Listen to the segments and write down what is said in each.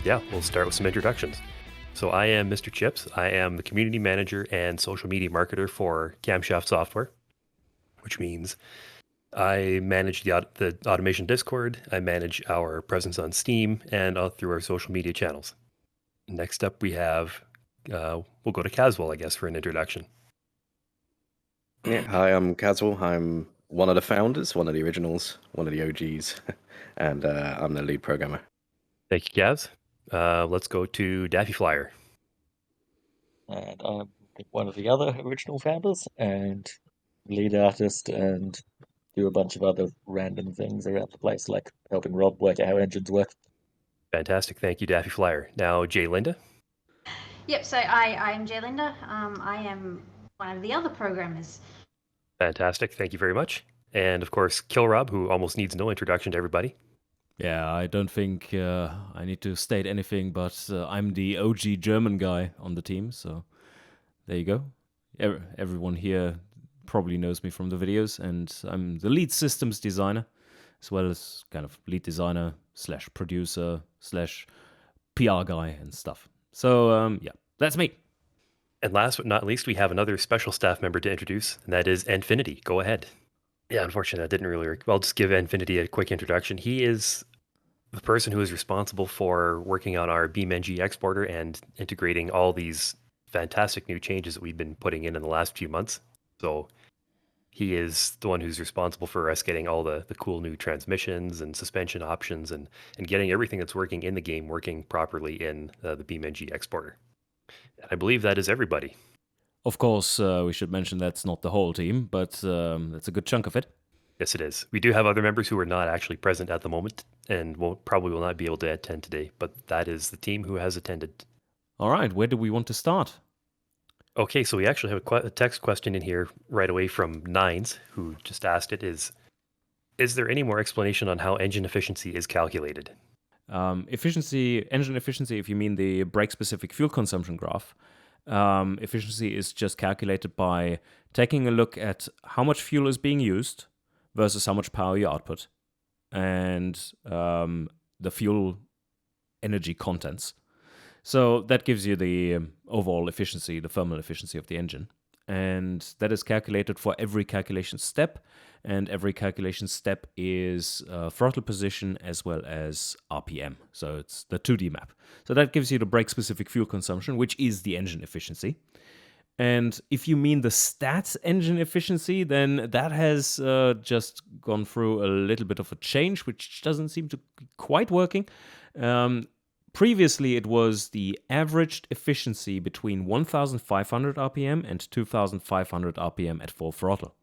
Yeah, we'll start with some introductions. So I am Mr. Chips. I am the community manager and social media marketer for Camshaft Software, which means I manage the automation Discord. I manage our presence on Steam and through our social media channels. Next up, we have we'll go to Caswell, I guess, for an introduction. Yeah, hi, I'm Caswell. I'm one of the founders, one of the originals, one of the OGs, and I'm the lead programmer. Thank you, Kaz. Let's go to Daffy Flyer. And I'm one of the other original founders and lead artist and do a bunch of other random things around the place, like helping Rob work out how engines work. Fantastic. Thank you, Daffy Flyer. Now, Jay Linda. Yep, so I am Jay Linda. I am one of the other programmers. Fantastic. Thank you very much. And of course, Kill Rob, who almost needs no introduction to everybody. Yeah, I don't think I need to state anything, but I'm the OG German guy on the team, so there you go. Everyone here probably knows me from the videos, and I'm the lead systems designer, as well as kind of lead designer / producer / PR guy and stuff. So, yeah, that's me. And last but not least, we have another special staff member to introduce, and that is Infinity. Go ahead. Yeah, unfortunately, I didn't really work. I'll just give Infinity a quick introduction. He is the person who is responsible for working on our BeamNG exporter and integrating all these fantastic new changes that we've been putting in the last few months. So he is the one who's responsible for us getting all the cool new transmissions and suspension options and getting everything that's working in the game working properly in the BeamNG exporter. And I believe that is everybody. Of course, we should mention that's not the whole team, but that's a good chunk of it. Yes, it is. We do have other members who are not actually present at the moment and probably will not be able to attend today, but that is the team who has attended. All right, where do we want to start? Okay, so we actually have a text question in here right away from Nines, who just asked it, is there any more explanation on how engine efficiency is calculated? Engine efficiency, if you mean the brake-specific fuel consumption graph, efficiency is just calculated by taking a look at how much fuel is being used versus how much power you output, and the fuel energy contents. So that gives you the overall efficiency, the thermal efficiency of the engine. And that is calculated for every calculation step. And every calculation step is throttle position as well as RPM. So it's the 2D map. So that gives you the brake-specific fuel consumption, which is the engine efficiency. And if you mean the stats engine efficiency, then that has just gone through a little bit of a change, which doesn't seem to be quite working. Previously, it was the averaged efficiency between 1,500 RPM and 2,500 RPM at full throttle.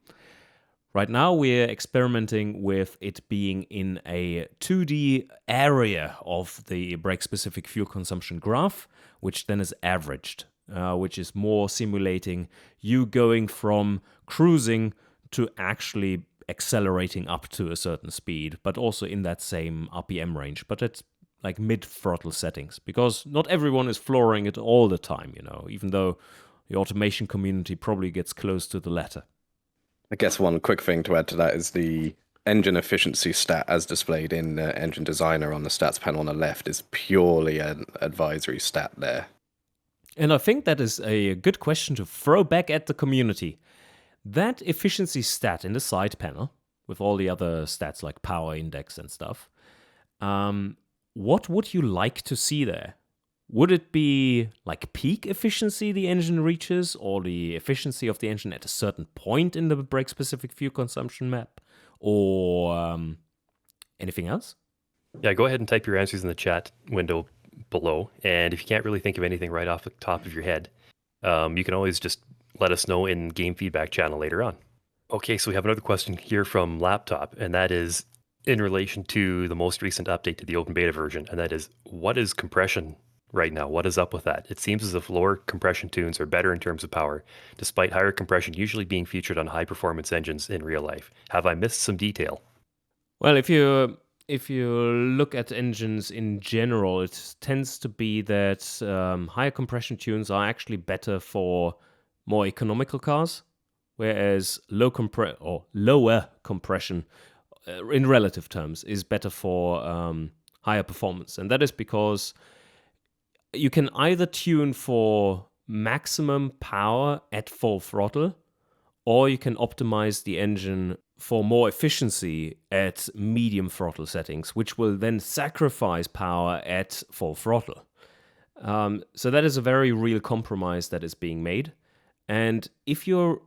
Right now, we're experimenting with it being in a 2D area of the brake-specific fuel consumption graph, which then is averaged, which is more simulating you going from cruising to actually accelerating up to a certain speed, but also in that same RPM range. But it's like mid-throttle settings, because not everyone is flooring it all the time, even though the automation community probably gets close to the latter. I guess one quick thing to add to that is the engine efficiency stat as displayed in Engine Designer on the stats panel on the left is purely an advisory stat there. And I think that is a good question to throw back at the community. That efficiency stat in the side panel, with all the other stats like power index and stuff, what would you like to see there? Would it be like peak efficiency the engine reaches, or the efficiency of the engine at a certain point in the brake-specific fuel consumption map, or anything else? Yeah, go ahead and type your answers in the chat window below. And if you can't really think of anything right off the top of your head, you can always just let us know in game feedback channel later on. Okay, so we have another question here from Laptop, and that is in relation to the most recent update to the open beta version, and that is, what is compression right now? What is up with that? It seems as if lower compression tunes are better in terms of power, despite higher compression usually being featured on high-performance engines in real life. Have I missed some detail? Well, if you look at engines in general, it tends to be that higher compression tunes are actually better for more economical cars, whereas lower compression in relative terms is better for higher performance. And that is because you can either tune for maximum power at full throttle, or you can optimize the engine for more efficiency at medium throttle settings, which will then sacrifice power at full throttle. So that is a very real compromise that is being made. And if you're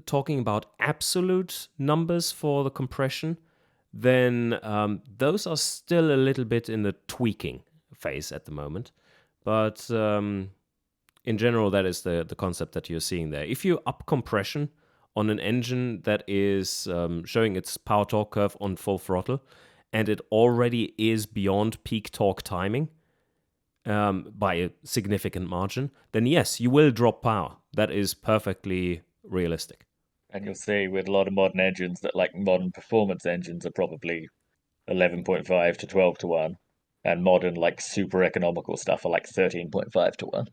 talking about absolute numbers for the compression, then those are still a little bit in the tweaking phase at the moment. But in general, that is the concept that you're seeing there. If you up compression on an engine that is showing its power torque curve on full throttle, and it already is beyond peak torque timing by a significant margin, then yes, you will drop power. That is perfectly realistic. And you'll see with a lot of modern engines that like modern performance engines are probably 11.5 to 12 to 1, and modern like super economical stuff are like 13.5 to 1.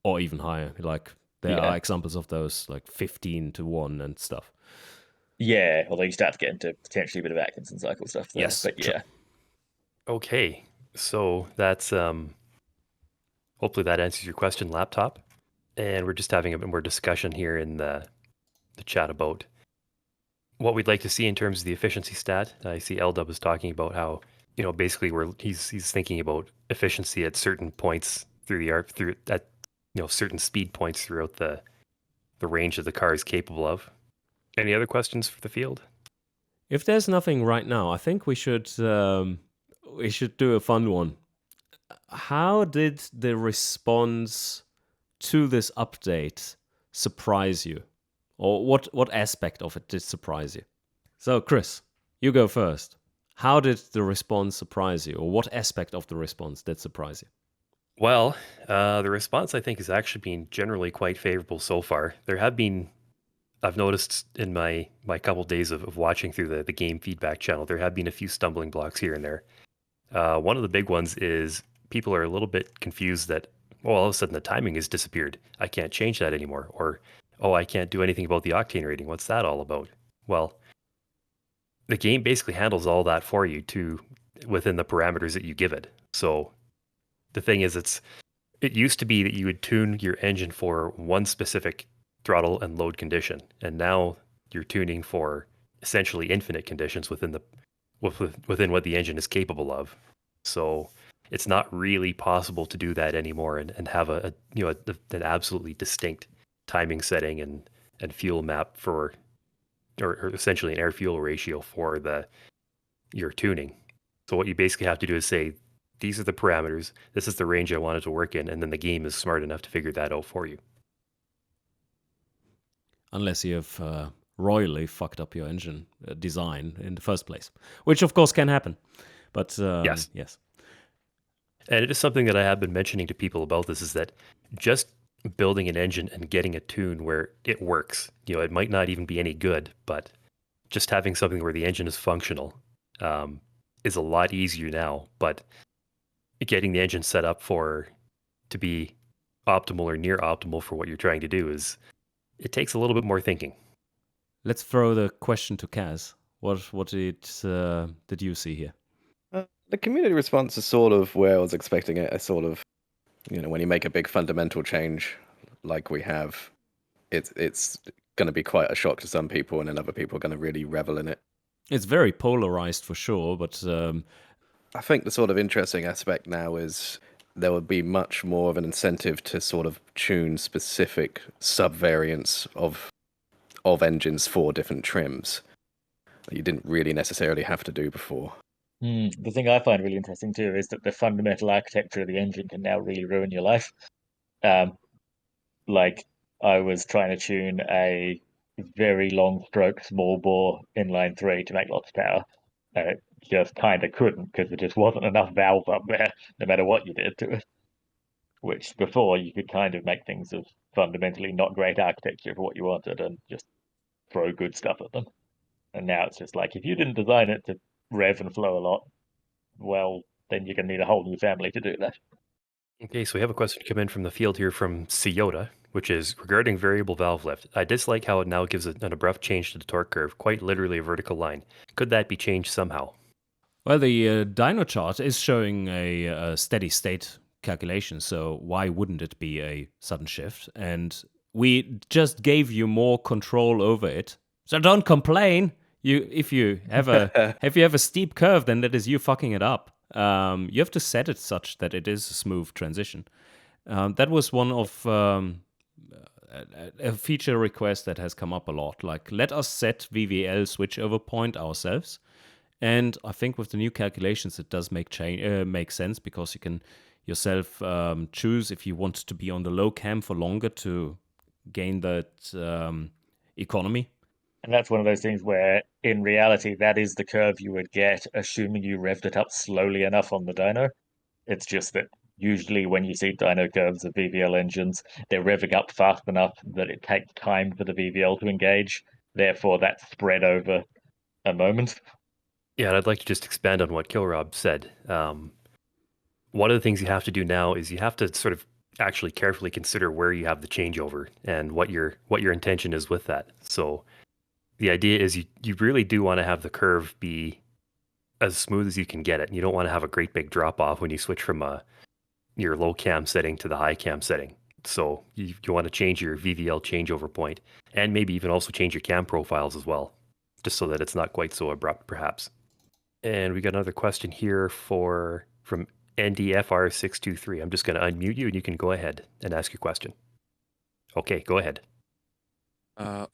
Or even higher. Like there Yeah. are examples of those, like 15 to 1 and stuff. Yeah, although you start to get into potentially a bit of Atkinson cycle stuff there. Yes, But sure. yeah. Okay, so that's hopefully that answers your question, laptop. And we're just having a bit more discussion here in the chat about what we'd like to see in terms of the efficiency stat. I see LW was talking about how, basically he's thinking about efficiency at certain points through the arc, through at certain speed points throughout the range that the car is capable of. Any other questions for the field? If there's nothing right now, I think we should do a fun one. How did the response to this update surprise you? Or what aspect of it did surprise you? So, Chris, you go first. How did the response surprise you? Or what aspect of the response did surprise you? Well, the response I think has actually been generally quite favorable so far. There have been, I've noticed in my couple days of watching through the game feedback channel, there have been a few stumbling blocks here and there. One of the big ones is people are a little bit confused that, all of a sudden the timing has disappeared. I can't change that anymore. Or, I can't do anything about the octane rating. What's that all about? Well, the game basically handles all that for you within the parameters that you give it. So the thing is, it used to be that you would tune your engine for one specific throttle and load condition, and now you're tuning for essentially infinite conditions within what the engine is capable of. So it's not really possible to do that anymore and have an absolutely distinct timing setting and fuel map for, or essentially an air fuel ratio for your tuning. So what you basically have to do is say, these are the parameters, this is the range I want it to work in, and then the game is smart enough to figure that out for you. Unless you have royally fucked up your engine design in the first place, which of course can happen. But yes. And it is something that I have been mentioning to people about this, is that just building an engine and getting a tune where it works, it might not even be any good, but just having something where the engine is functional is a lot easier now. But getting the engine set up to be optimal or near optimal for what you're trying to do it takes a little bit more thinking. Let's throw the question to Kaz. What did you see here? The community response is sort of where I was expecting it. A sort of, when you make a big fundamental change like we have, it's going to be quite a shock to some people, and then other people are going to really revel in it. It's very polarized for sure, but I think the sort of interesting aspect now is there would be much more of an incentive to sort of tune specific subvariants of engines for different trims that you didn't really necessarily have to do before. The thing I find really interesting too is that the fundamental architecture of the engine can now really ruin your life. Like I was trying to tune a very long stroke small bore inline 3 to make lots of power. It just kind of couldn't, because there just wasn't enough valve up there, no matter what you did to it. Which before you could kind of make things of fundamentally not great architecture for what you wanted and just throw good stuff at them. And now it's just like, if you didn't design it to rev and flow a lot, well, then you're going to need a whole new family to do that. Okay, so we have a question come in from the field here from Ciota, which is regarding variable valve lift. I dislike how it now gives an abrupt change to the torque curve, quite literally a vertical line. Could that be changed somehow? Well, the dyno chart is showing a steady state calculation. So why wouldn't it be a sudden shift? And we just gave you more control over it. So don't complain. If you have a steep curve, then that is you fucking it up. You have to set it such that it is a smooth transition. That was one of a feature request that has come up a lot. Like, let us set VVL switchover point ourselves. And I think with the new calculations, it does make sense, because you can yourself choose if you want to be on the low cam for longer to gain that economy. And that's one of those things where, in reality, that is the curve you would get, assuming you revved it up slowly enough on the dyno. It's just that usually when you see dyno curves of VVL engines, they're revving up fast enough that it takes time for the VVL to engage. Therefore, that's spread over a moment. Yeah, and I'd like to just expand on what Kilrob said. One of the things you have to do now is you have to sort of actually carefully consider where you have the changeover and what your intention is with that. So the idea is you really do want to have the curve be as smooth as you can get it. You don't want to have a great big drop off when you switch from your low cam setting to the high cam setting. So you want to change your VVL changeover point, and maybe even also change your cam profiles as well, just so that it's not quite so abrupt, perhaps. And we got another question here from NDFR623. I'm just going to unmute you, and you can go ahead and ask your question. Okay, go ahead.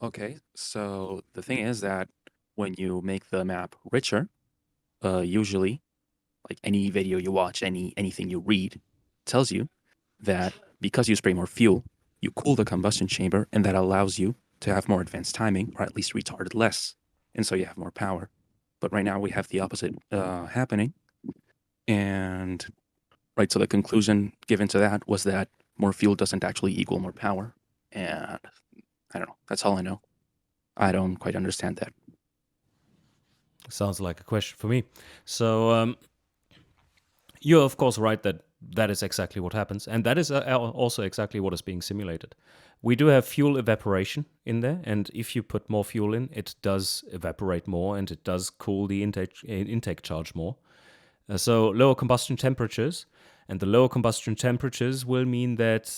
Okay, so the thing is that when you make the map richer, usually, like any video you watch, anything you read, tells you that because you spray more fuel, you cool the combustion chamber, and that allows you to have more advanced timing, or at least retard it less, and so you have more power. But right now we have the opposite happening, and right, so the conclusion given to that was that more fuel doesn't actually equal more power, and I don't know. That's all I know. I don't quite understand that. Sounds like a question for me. So you're of course right that is exactly what happens, and that is also exactly what is being simulated. We do have fuel evaporation in there, and if you put more fuel in, it does evaporate more, and it does cool the intake charge more. So lower combustion temperatures, and the lower combustion temperatures will mean that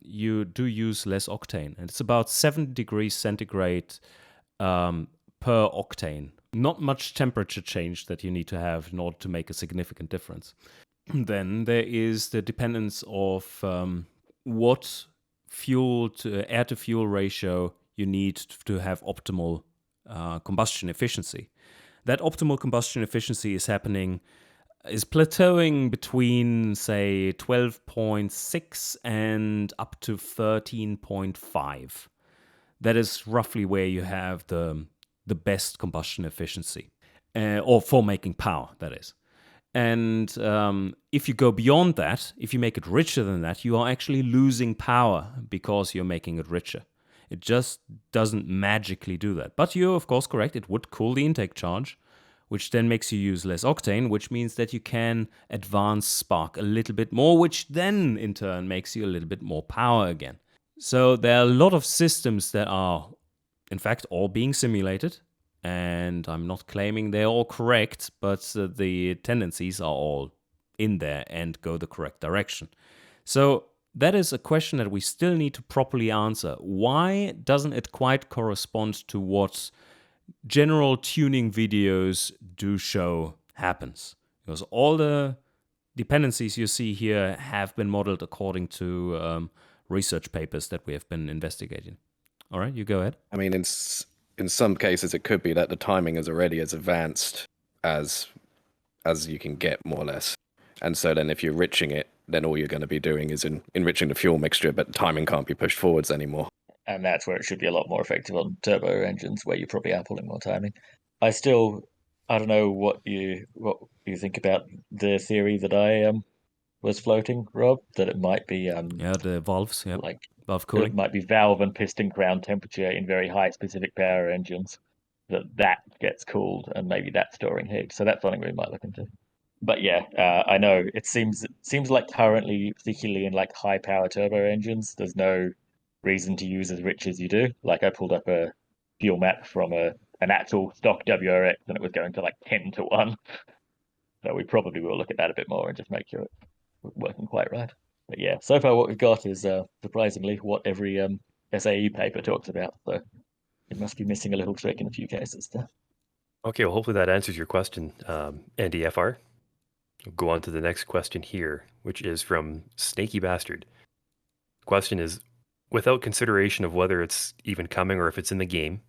you do use less octane, and it's about 7 degrees centigrade per octane. Not much temperature change that you need to have in order to make a significant difference. Then there is the dependence of what fuel to air to fuel ratio you need to have optimal combustion efficiency. That optimal combustion efficiency is plateauing between, say, 12.6 and up to 13.5. That is roughly where you have the best combustion efficiency, or for making power, that is. And if you go beyond that, if you make it richer than that, you are actually losing power because you're making it richer. It just doesn't magically do that. But you're, of course, correct. It would cool the intake charge, which then makes you use less octane, which means that you can advance spark a little bit more, which then, in turn, makes you a little bit more power again. So there are a lot of systems that are, in fact, all being simulated. And I'm not claiming they're all correct, but the tendencies are all in there and go the correct direction. So that is a question that we still need to properly answer. Why doesn't it quite correspond to what general tuning videos do show happens? Because all the dependencies you see here have been modeled according to research papers that we have been investigating. All right, you go ahead. I mean, in some cases, it could be that the timing is already as advanced as you can get, more or less. And so then if you're enriching it, then all you're going to be doing is enriching the fuel mixture, but the timing can't be pushed forwards anymore. And that's where it should be a lot more effective on turbo engines, where you probably are pulling more timing. I don't know what you think about the theory that I was floating, Rob, that it might be the valves, like valve cooling. It might be valve and piston crown temperature in very high specific power engines that gets cooled, and maybe that's storing heat. So that's something we might look into. But yeah, I know it seems like currently, particularly in like high power turbo engines, there's no reason to use as rich as you do. Like I pulled up a fuel map from an actual stock WRX, and it was going to like 10 to 1. So we probably will look at that a bit more and just make sure working quite right. But yeah, so far what we've got is surprisingly what every SAE paper talks about. So it must be missing a little trick in a few cases. Okay, well, hopefully that answers your question, NDFR. We'll go on to the next question here, which is from Snaky Bastard. The question is, without consideration of whether it's even coming or if it's in the game,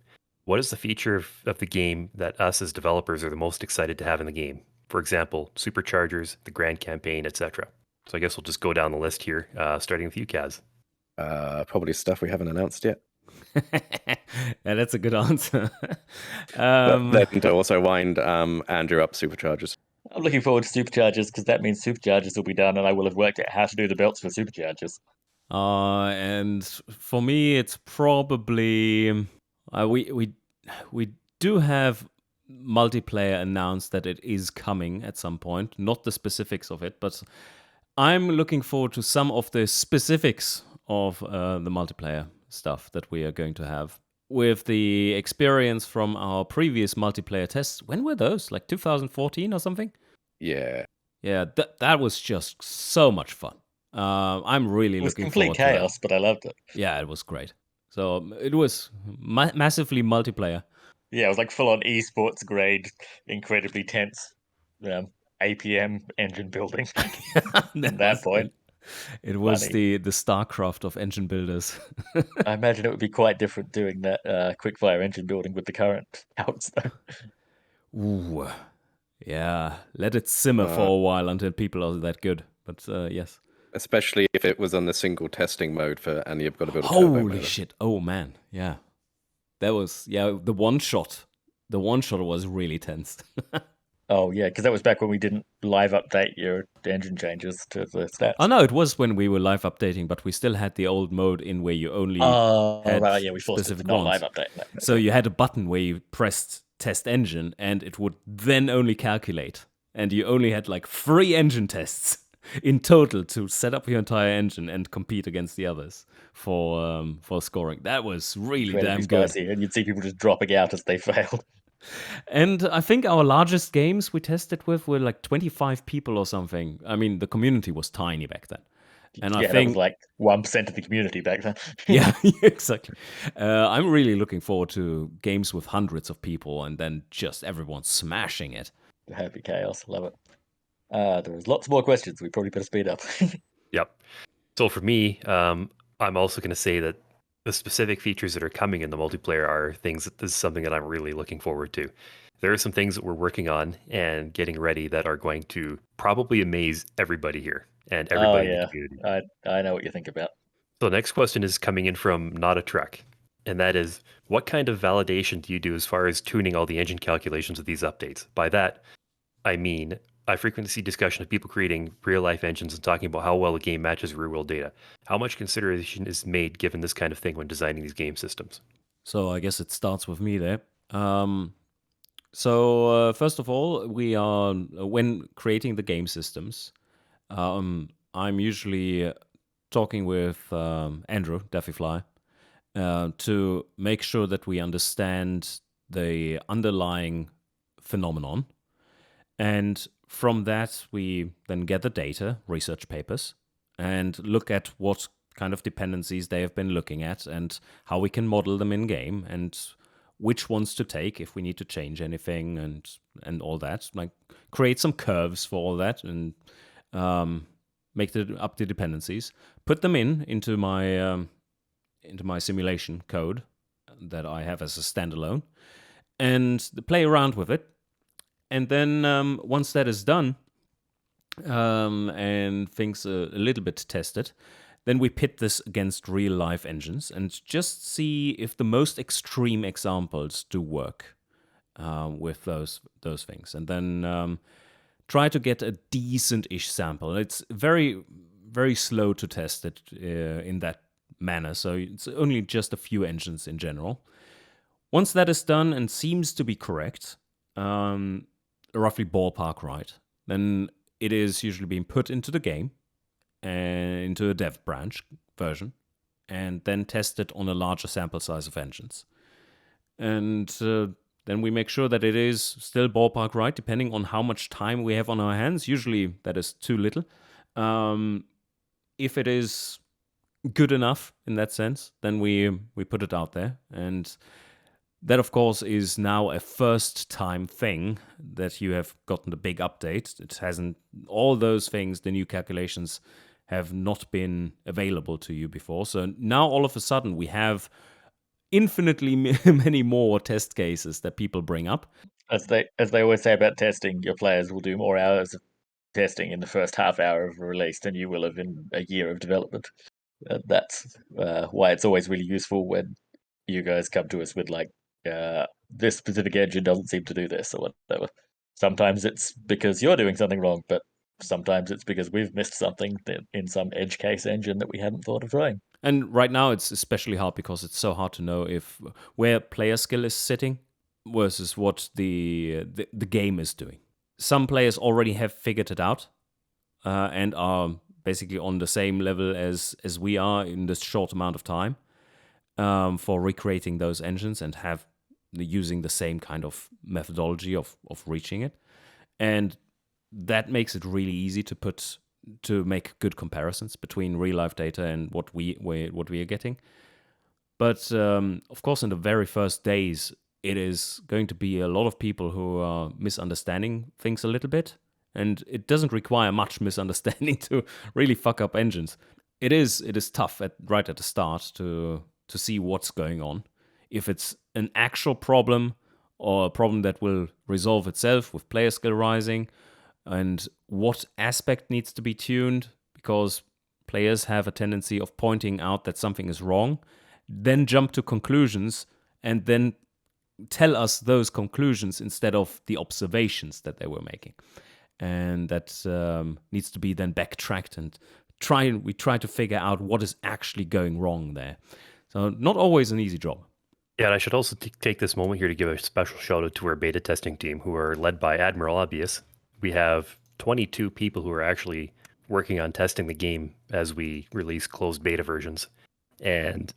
what is the feature of the game that us as developers are the most excited to have in the game? For example, superchargers, the grand campaign, etc. So I guess we'll just go down the list here, starting with you, Kaz. Probably stuff we haven't announced yet. Yeah, that's a good answer. But then to also wind Andrew up superchargers. I'm looking forward to superchargers because that means superchargers will be done, and I will have worked out how to do the belts for superchargers. And for me, it's probably we do have multiplayer announced that it is coming at some point. Not the specifics of it, but I'm looking forward to some of the specifics of the multiplayer stuff that we are going to have. With the experience from our previous multiplayer tests, when were those? Like 2014 or something? Yeah. Yeah, that was just so much fun. I'm really It was looking complete forward to that. chaos, but I loved it. Yeah, it was great. So it was massively multiplayer. Yeah, it was like full on esports grade, incredibly tense APM engine building. At that point, it was funny. the StarCraft of engine builders. I imagine it would be quite different doing that quickfire engine building with the current outs, though. Ooh, yeah. Let it simmer for a while until people are that good. But yes. Especially if it was on the single testing mode and you've got to build a turbo Holy motor. shit! Oh man, yeah. That was the one shot. The one shot was really tense. Oh yeah, because that was back when we didn't live update your engine changes to the stats. Oh no, it was when we were live updating, but we still had the old mode in where you only had right, yeah, we forced it to specific not ones. live update. No, So you had a button where you pressed test engine, and it would then only calculate, and you only had like 3 engine tests in total to set up your entire engine and compete against the others for scoring. That was really incredibly damn good. spicy, and you'd see people just dropping out as they failed. And I think our largest games we tested with were like 25 people or something. I mean, the community was tiny back then. And I That think was like 1% of the community back then. yeah, exactly. I'm really looking forward to games with hundreds of people and then just everyone smashing it. Happy chaos, love it. There's lots more questions. We probably better speed up. Yep. So for me, I'm also going to say that the specific features that are coming in the multiplayer are things that this is something that I'm really looking forward to. There are some things that we're working on and getting ready that are going to probably amaze everybody here and everybody in the community. I know what you think about. So the next question is coming in from Not a Truck, and that is, what kind of validation do you do as far as tuning all the engine calculations of these updates? By that, I mean, I frequently see discussion of people creating real-life engines and talking about how well a game matches real-world data. How much consideration is made given this kind of thing when designing these game systems? So I guess it starts with me there. So first of all, we are when creating the game systems, I'm usually talking with Andrew Daffyfly to make sure that we understand the underlying phenomenon, and from that we then gather data, research papers, and look at what kind of dependencies they have been looking at and how we can model them in game and which ones to take if we need to change anything and all that. Like create some curves for all that and make up the dependencies, put them into my simulation code that I have as a standalone, and play around with it. And then once that is done and things are a little bit tested, then we pit this against real life engines and just see if the most extreme examples do work with those things. And then try to get a decent-ish sample. It's very, very slow to test it in that manner, so it's only just a few engines in general. Once that is done and seems to be correct, roughly ballpark right, then it is usually being put into the game, into a dev branch version, and then tested on a larger sample size of engines. And then we make sure that it is still ballpark right, depending on how much time we have on our hands. Usually that is too little. If it is good enough in that sense, then we put it out there. And that, of course, is now a first-time thing that you have gotten the big update. It hasn't, all those things, the new calculations have not been available to you before. So now all of a sudden we have infinitely many more test cases that people bring up. As they always say about testing, your players will do more hours of testing in the first half hour of a release than you will have in a year of development. That's why it's always really useful when you guys come to us with like, this specific engine doesn't seem to do this or whatever. Sometimes it's because you're doing something wrong, but sometimes it's because we've missed something in some edge case engine that we hadn't thought of trying. And right now it's especially hard because it's so hard to know if where player skill is sitting versus what the game is doing. Some players already have figured it out and are basically on the same level as we are in this short amount of time for recreating those engines and have using the same kind of methodology of reaching it. And that makes it really easy to make good comparisons between real life data and what we are getting. But of course, in the very first days, it is going to be a lot of people who are misunderstanding things a little bit, and it doesn't require much misunderstanding to really fuck up engines. It is tough right at the start to see what's going on. If it's an actual problem or a problem that will resolve itself with player skill rising, and what aspect needs to be tuned, because players have a tendency of pointing out that something is wrong, then jump to conclusions, and then tell us those conclusions instead of the observations that they were making. And that needs to be then backtracked and we try to figure out what is actually going wrong there. So not always an easy job. Yeah, and I should also take this moment here to give a special shout out to our beta testing team, who are led by Admiral Obvious. We have 22 people who are actually working on testing the game as we release closed beta versions. And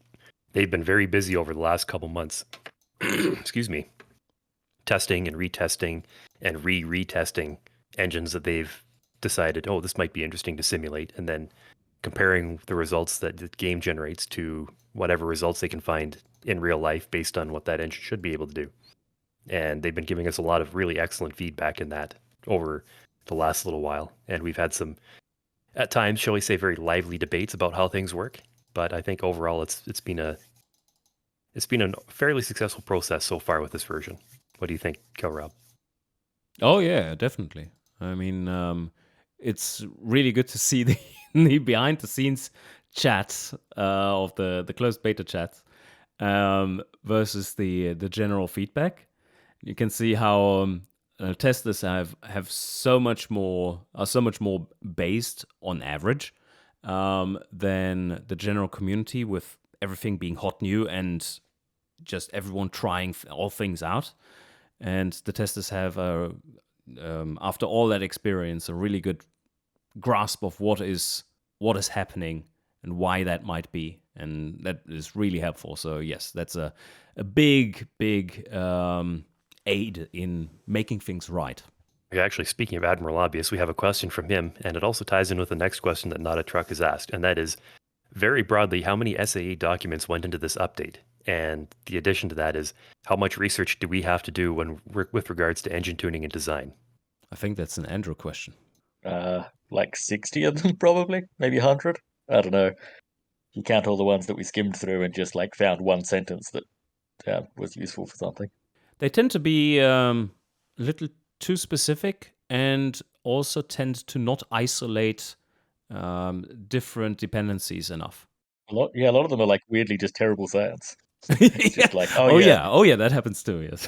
they've been very busy over the last couple months. Excuse me. Testing and retesting and retesting engines that they've decided, oh, this might be interesting to simulate, and then comparing the results that the game generates to whatever results they can find in real life based on what that engine should be able to do. And they've been giving us a lot of really excellent feedback in that over the last little while. And we've had some, at times, shall we say, very lively debates about how things work. But I think overall it's been a fairly successful process so far with this version. What do you think, Rob? Oh yeah, definitely. I mean, it's really good to see the behind the scenes chats of the closed beta chats versus the general feedback. You can see how testers have so much more based on average than the general community, with everything being hot new and just everyone trying all things out. And the testers have after all that experience a really good grasp of what is happening and why that might be, and that is really helpful. So yes, that's a big aid in making things right. Actually, speaking of Admiral Obvious, we have a question from him, and it also ties in with the next question that Not a Truck has asked, and that is, very broadly, how many SAE documents went into this update? And the addition to that is, how much research do we have to do with regards to engine tuning and design? I think that's an Andrew question. Like 60 of them, probably, maybe 100. I don't know. You count all the ones that we skimmed through and just like found one sentence that was useful for something. They tend to be a little too specific, and also tend to not isolate different dependencies enough. A lot of them are like weirdly just terrible science. It's just like, oh yeah, that happens too. Yes.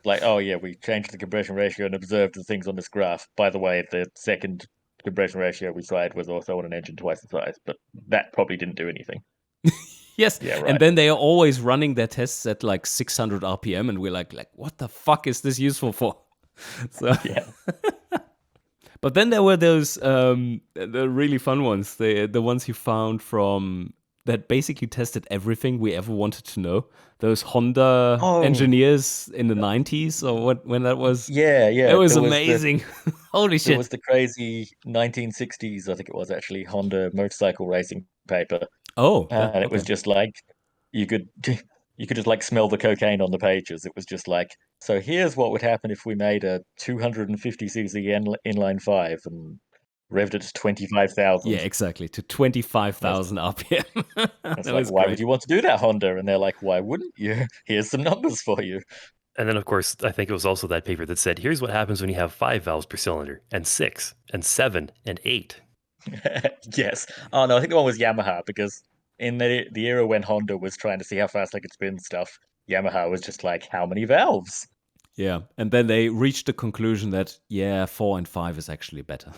Like, oh yeah, we changed the compression ratio and observed the things on this graph. By the way, the second compression ratio we tried was also on an engine twice the size, but that probably didn't do anything. Yes, Yeah, right. And then they are always running their tests at like 600 RPM, and we're like, what the fuck is this useful for? So Yeah. But then there were those the really fun ones, the ones you found from that basically tested everything we ever wanted to know? Those Honda Oh. engineers in the 90s or when that was? Yeah. It was There amazing. Holy There shit. was the crazy 1960s, I think it was actually, Honda motorcycle racing paper, Oh, and it was okay. just like you could you could just like smell the cocaine on the pages. It was just like, so here's what would happen if we made a 250cc inline five and revved it to 25,000. Yeah, exactly. To 25,000 RPM. It's That like, was why would great. you want to do that, Honda? And they're like, why wouldn't you? Here's some numbers for you. And then, of course, I think it was also that paper that said, here's what happens when you have 5 valves per cylinder, and 6, and 7, and 8. Yes. Oh no, I think the one was Yamaha, because in the era when Honda was trying to see how fast they could spin stuff, Yamaha was just like, how many valves? Yeah. And then they reached the conclusion that, yeah, 4 and 5 is actually better.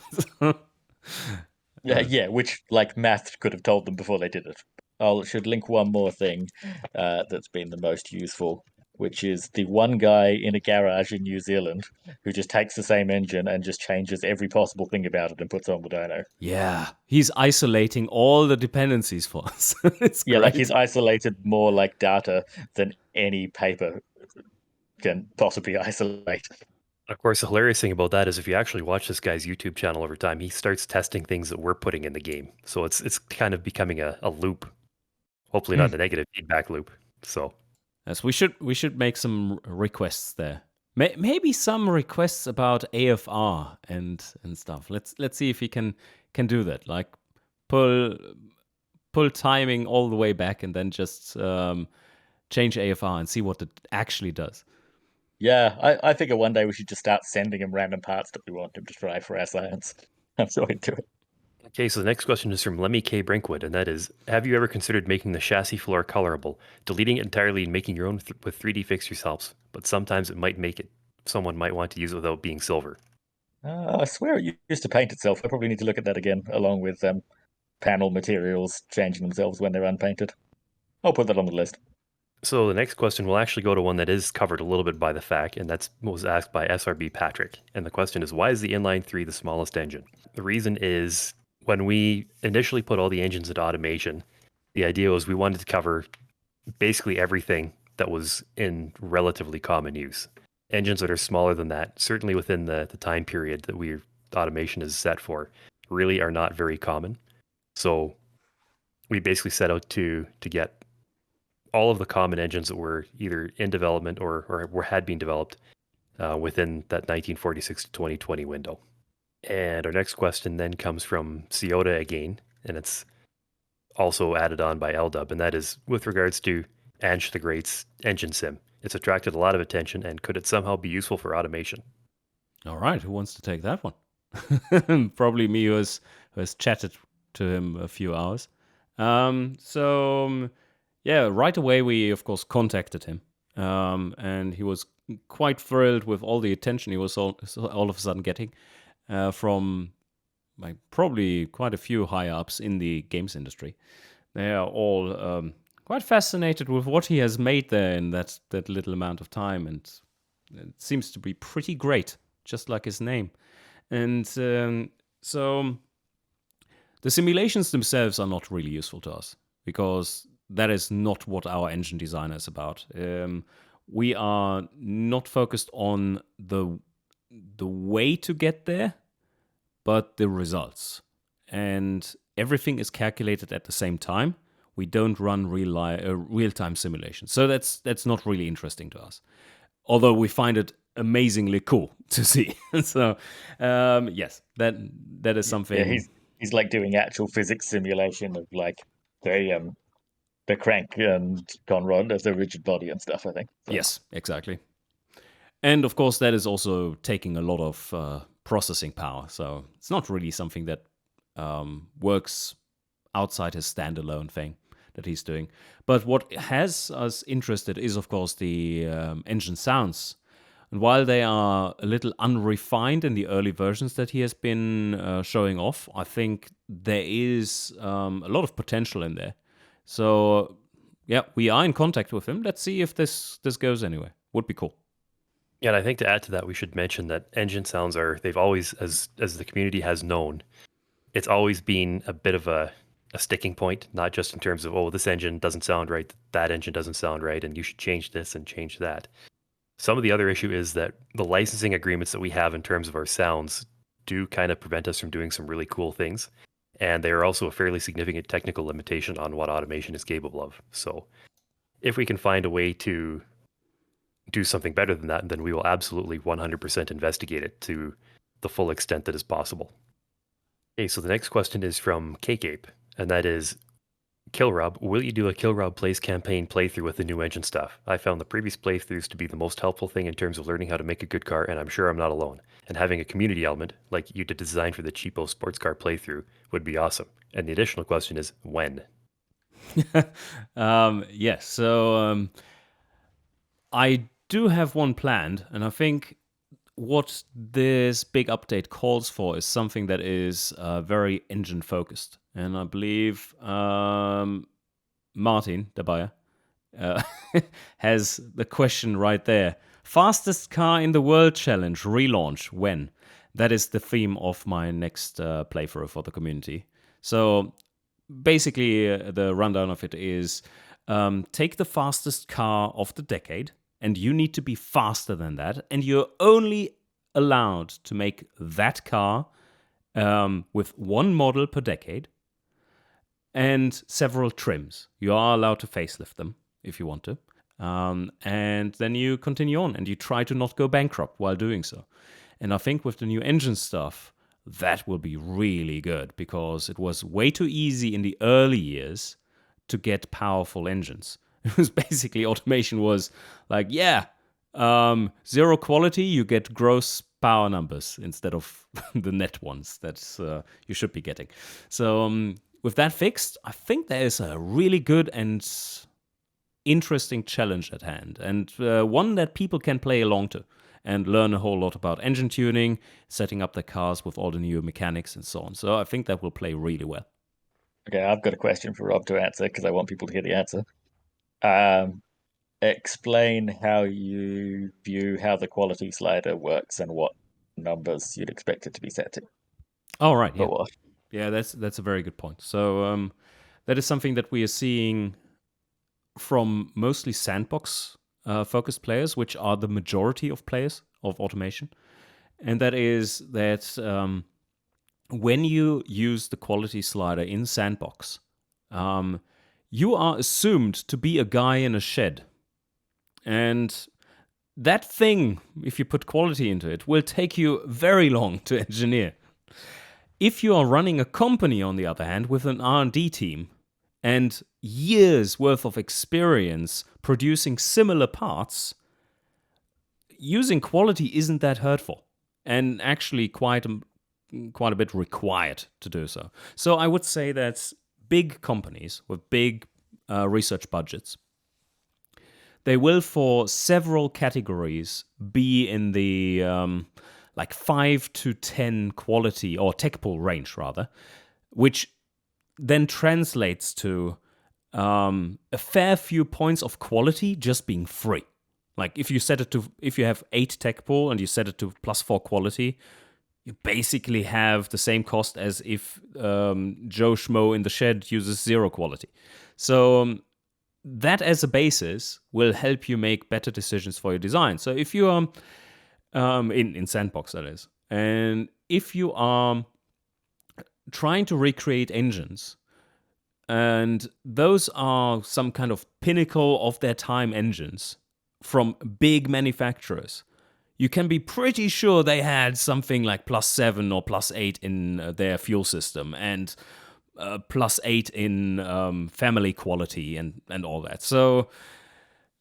Yeah, which like math could have told them before they did it. I should link one more thing that's been the most useful, which is the one guy in a garage in New Zealand who just takes the same engine and just changes every possible thing about it and puts on the dyno. Yeah. He's isolating all the dependencies for us. It's Yeah, like great. he's isolated more like data than any paper can possibly isolate. Of course, the hilarious thing about that is if you actually watch this guy's YouTube channel over time, he starts testing things that we're putting in the game. So it's kind of becoming a loop. Hopefully not a negative feedback loop. So Yes, we should make some requests there. Maybe some requests about AFR and stuff. Let's see if he can do that. Like pull timing all the way back and then just change AFR and see what it actually does. Yeah, I figure one day we should just start sending him random parts that we want him to try for our science. I'm so into it. okay, so the next question is from Lemmy K. Brinkwood, and that is, have you ever considered making the chassis floor colorable, deleting it entirely and making your own with 3D fixtures helps, but sometimes it might make it, someone might want to use it without being silver. I swear it used to paint itself. I probably need to look at that again, along with panel materials changing themselves when they're unpainted. I'll put that on the list. So the next question will actually go to one that is covered a little bit by the FAQ, and that was asked by SRB Patrick. And the question is, why is the inline 3 the smallest engine? The reason is when we initially put all the engines into automation, the idea was we wanted to cover basically everything that was in relatively common use. Engines that are smaller than that, certainly within the time period that automation is set for, really are not very common. So we basically set out to get all of the common engines that were either in development or had been developed within that 1946 to 2020 window. And our next question then comes from Ciota again, and it's also added on by LDub, and that is with regards to Ange the Great's engine sim. It's attracted a lot of attention, and could it somehow be useful for automation? All right, who wants to take that one? Probably me, who has chatted to him a few hours. Yeah, right away we of course contacted him, and he was quite thrilled with all the attention he was all of a sudden getting from like probably quite a few higher ups in the games industry. They are all quite fascinated with what he has made there in that little amount of time, and it seems to be pretty great, just like his name. And so the simulations themselves are not really useful to us because that is not what our engine designer is about. We are not focused on the way to get there, but the results. And everything is calculated at the same time. We don't run real-time simulations. So that's not really interesting to us. Although we find it amazingly cool to see. So yes, that is something. Yeah, he's like doing actual physics simulation of like the crank and conrod as the rigid body and stuff, I think. So. Yes, exactly. And of course, that is also taking a lot of processing power. So it's not really something that works outside his standalone thing that he's doing. But what has us interested is, of course, the engine sounds. And while they are a little unrefined in the early versions that he has been showing off, I think there is a lot of potential in there. So, yeah, we are in contact with him. Let's see if this goes anywhere. Would be cool. Yeah, and I think to add to that, we should mention that engine sounds they've always, as the community has known, it's always been a bit of a a sticking point, not just in terms of, oh, this engine doesn't sound right, that engine doesn't sound right, and you should change this and change that. Some of the other issue is that the licensing agreements that we have in terms of our sounds do kind of prevent us from doing some really cool things. And they are also a fairly significant technical limitation on what automation is capable of. So if we can find a way to do something better than that, then we will absolutely 100% investigate it to the full extent that is possible. Okay, so the next question is from Cake and that is, Killrob, will you do a Killrob Plays campaign playthrough with the new engine stuff? I found the previous playthroughs to be the most helpful thing in terms of learning how to make a good car, and I'm sure I'm not alone. And having a community element, like you did design for the cheapo sports car playthrough, would be awesome. And the additional question is, when? Yes, so I do have one planned, and I think what this big update calls for is something that is very engine focused. And I believe Martin, the buyer, has the question right there. Fastest car in the world challenge relaunch, when? That is the theme of my next playthrough for the community. So basically, the rundown of it is take the fastest car of the decade, and you need to be faster than that, and you're only allowed to make that car with one model per decade and several trims. You are allowed to facelift them if you want to. And then you continue on and you try to not go bankrupt while doing so. And I think with the new engine stuff, that will be really good because it was way too easy in the early years to get powerful engines. It was basically automation was like, yeah, zero quality, you get gross power numbers instead of the net ones that you should be getting. So with that fixed, I think there is a really good and interesting challenge at hand, and one that people can play along to and learn a whole lot about engine tuning, setting up the cars with all the new mechanics and so on. So I think that will play really well. Okay, I've got a question for Rob to answer because I want people to hear the answer. Explain how you view how the quality slider works and what numbers you'd expect it to be set to. All right, For yeah. what? Yeah, that's a very good point. So that is something that we are seeing from mostly sandbox focused players, which are the majority of players of automation. And that is that when you use the quality slider in sandbox, you are assumed to be a guy in a shed. And that thing, if you put quality into it, will take you very long to engineer. If you are running a company, on the other hand, with an R&D team and years worth of experience producing similar parts, using quality isn't that hurtful and actually quite a bit required to do so. So I would say that big companies with big research budgets, they will, for several categories, be in the like 5 to 10 quality or tech pool range, rather, which then translates to a fair few points of quality just being free. Like if you have 8 tech pool and you set it to +4 quality, you basically have the same cost as if Joe Schmo in the shed uses 0 quality. So that as a basis will help you make better decisions for your design. So if you are in Sandbox, that is, and if you are trying to recreate engines, and those are some kind of pinnacle of their time engines from big manufacturers, you can be pretty sure they had something like +7 or +8 in their fuel system and +8 in family quality and all that. So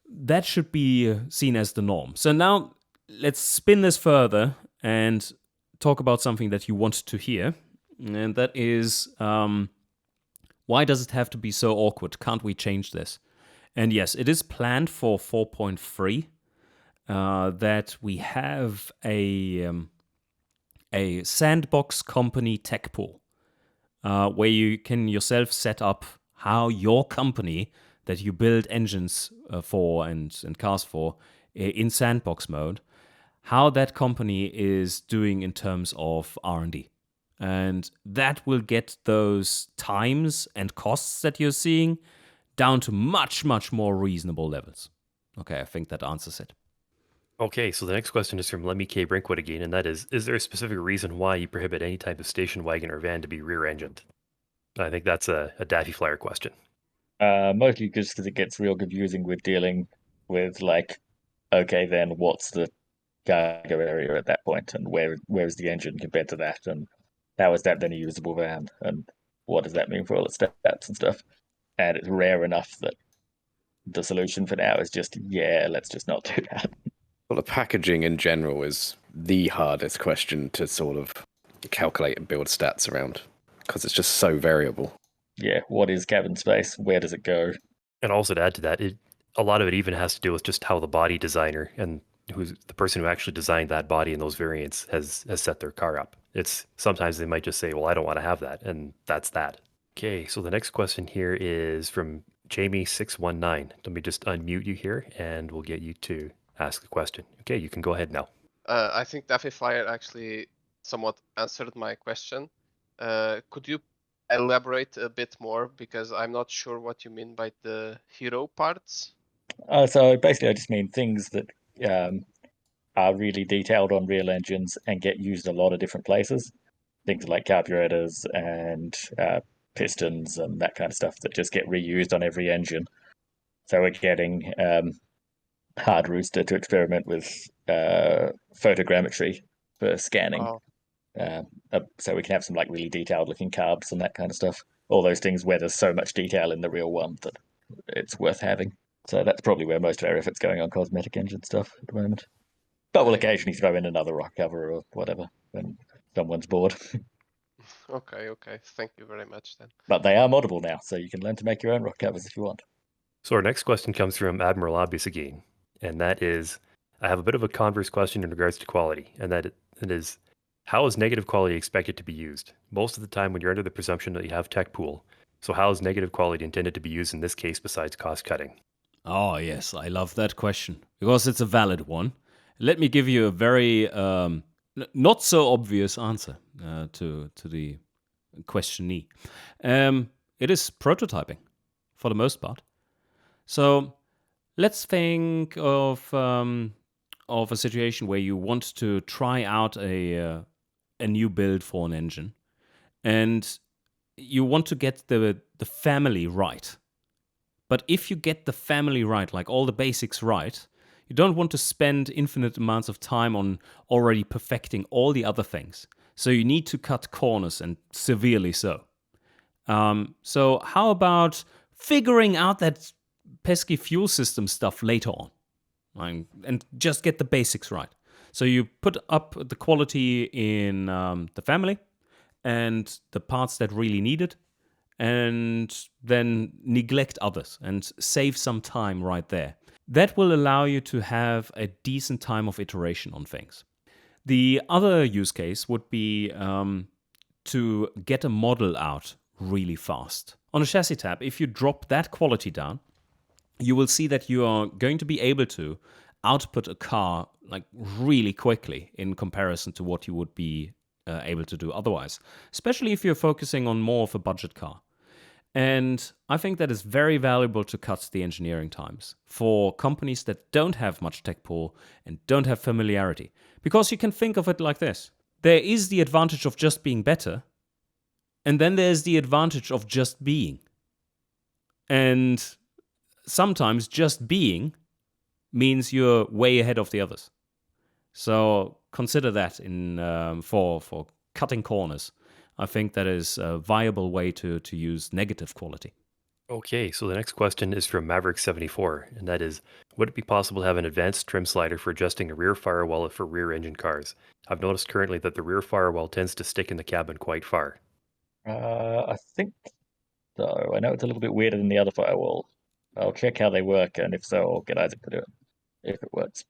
that should be seen as the norm. So now let's spin this further and talk about something that you want to hear. And that is, why does it have to be so awkward? Can't we change this? And yes, it is planned for 4.3 that we have a sandbox company tech pool where you can yourself set up how your company that you build engines for and cars for in sandbox mode, how that company is doing in terms of R&D. And that will get those times and costs that you're seeing down to much, much more reasonable levels. Okay, I think that answers it. Okay, so the next question is from Lemmy K. Brinkwood again, and that is there a specific reason why you prohibit any type of station wagon or van to be rear-engined? I think that's a Daffy Flyer question. Mostly just because it gets real confusing with dealing with like, okay, then what's the cargo area at that point, and where is the engine compared to that, and how is that then a usable van, and what does that mean for all its steps and stuff? And it's rare enough that the solution for now is just, yeah, let's just not do that. Well, the packaging in general is the hardest question to sort of calculate and build stats around because it's just so variable. Yeah, what is cabin space? Where does it go? And also to add to that, a lot of it even has to do with just how the body designer and who's the person who actually designed that body and those variants has set their car up. It's sometimes they might just say, well, I don't want to have that, and that's that. Okay, so the next question here is from Jamie619. Let me just unmute you here and we'll get you to ask the question. Okay, you can go ahead now. I think Daffy Flyer actually somewhat answered my question. Could you elaborate a bit more, because I'm not sure what you mean by the hero parts? So basically, I just mean things that are really detailed on real engines and get used a lot of different places. Things like carburetors and pistons and that kind of stuff that just get reused on every engine. So we're getting Hard Rooster to experiment with photogrammetry for scanning. Oh, So we can have some like really detailed looking carbs and that kind of stuff. All those things where there's so much detail in the real one that it's worth having. So that's probably where most of our effort's going on cosmetic engine stuff at the moment. But we'll occasionally throw in another rock cover or whatever when someone's bored. okay. Thank you very much then. But they are moddable now, so you can learn to make your own rock covers if you want. So our next question comes from Admiral Obvious again, and that is, I have a bit of a converse question in regards to quality, and that it is, how is negative quality expected to be used? Most of the time when you're under the presumption that you have tech pool, so how is negative quality intended to be used in this case besides cost cutting? Oh, yes, I love that question because it's a valid one. Let me give you a very not so obvious answer to the questionee. It is prototyping for the most part. So let's think of a situation where you want to try out a new build for an engine, and you want to get the family right. But if you get the family right, like all the basics right, you don't want to spend infinite amounts of time on already perfecting all the other things. So you need to cut corners, and severely so. So how about figuring out that pesky fuel system stuff later on, and just get the basics right? So you put up the quality in the family and the parts that really need it, and then neglect others and save some time right there. That will allow you to have a decent time of iteration on things. The other use case would be to get a model out really fast. On a chassis tab, if you drop that quality down, you will see that you are going to be able to output a car like really quickly in comparison to what you would be able to do otherwise, especially if you're focusing on more of a budget car. And I think that is very valuable to cut the engineering times for companies that don't have much tech pool and don't have familiarity. Because you can think of it like this. There is the advantage of just being better, and then there's the advantage of just being. And sometimes just being means you're way ahead of the others. So consider that for cutting corners. I think that is a viable way to use negative quality. Okay, so the next question is from Maverick74, and that is, would it be possible to have an advanced trim slider for adjusting a rear firewall for rear engine cars? I've noticed currently that the rear firewall tends to stick in the cabin quite far. I think so. I know it's a little bit weirder than the other firewall. I'll check how they work, and if so, I'll get Isaac to do it if it works.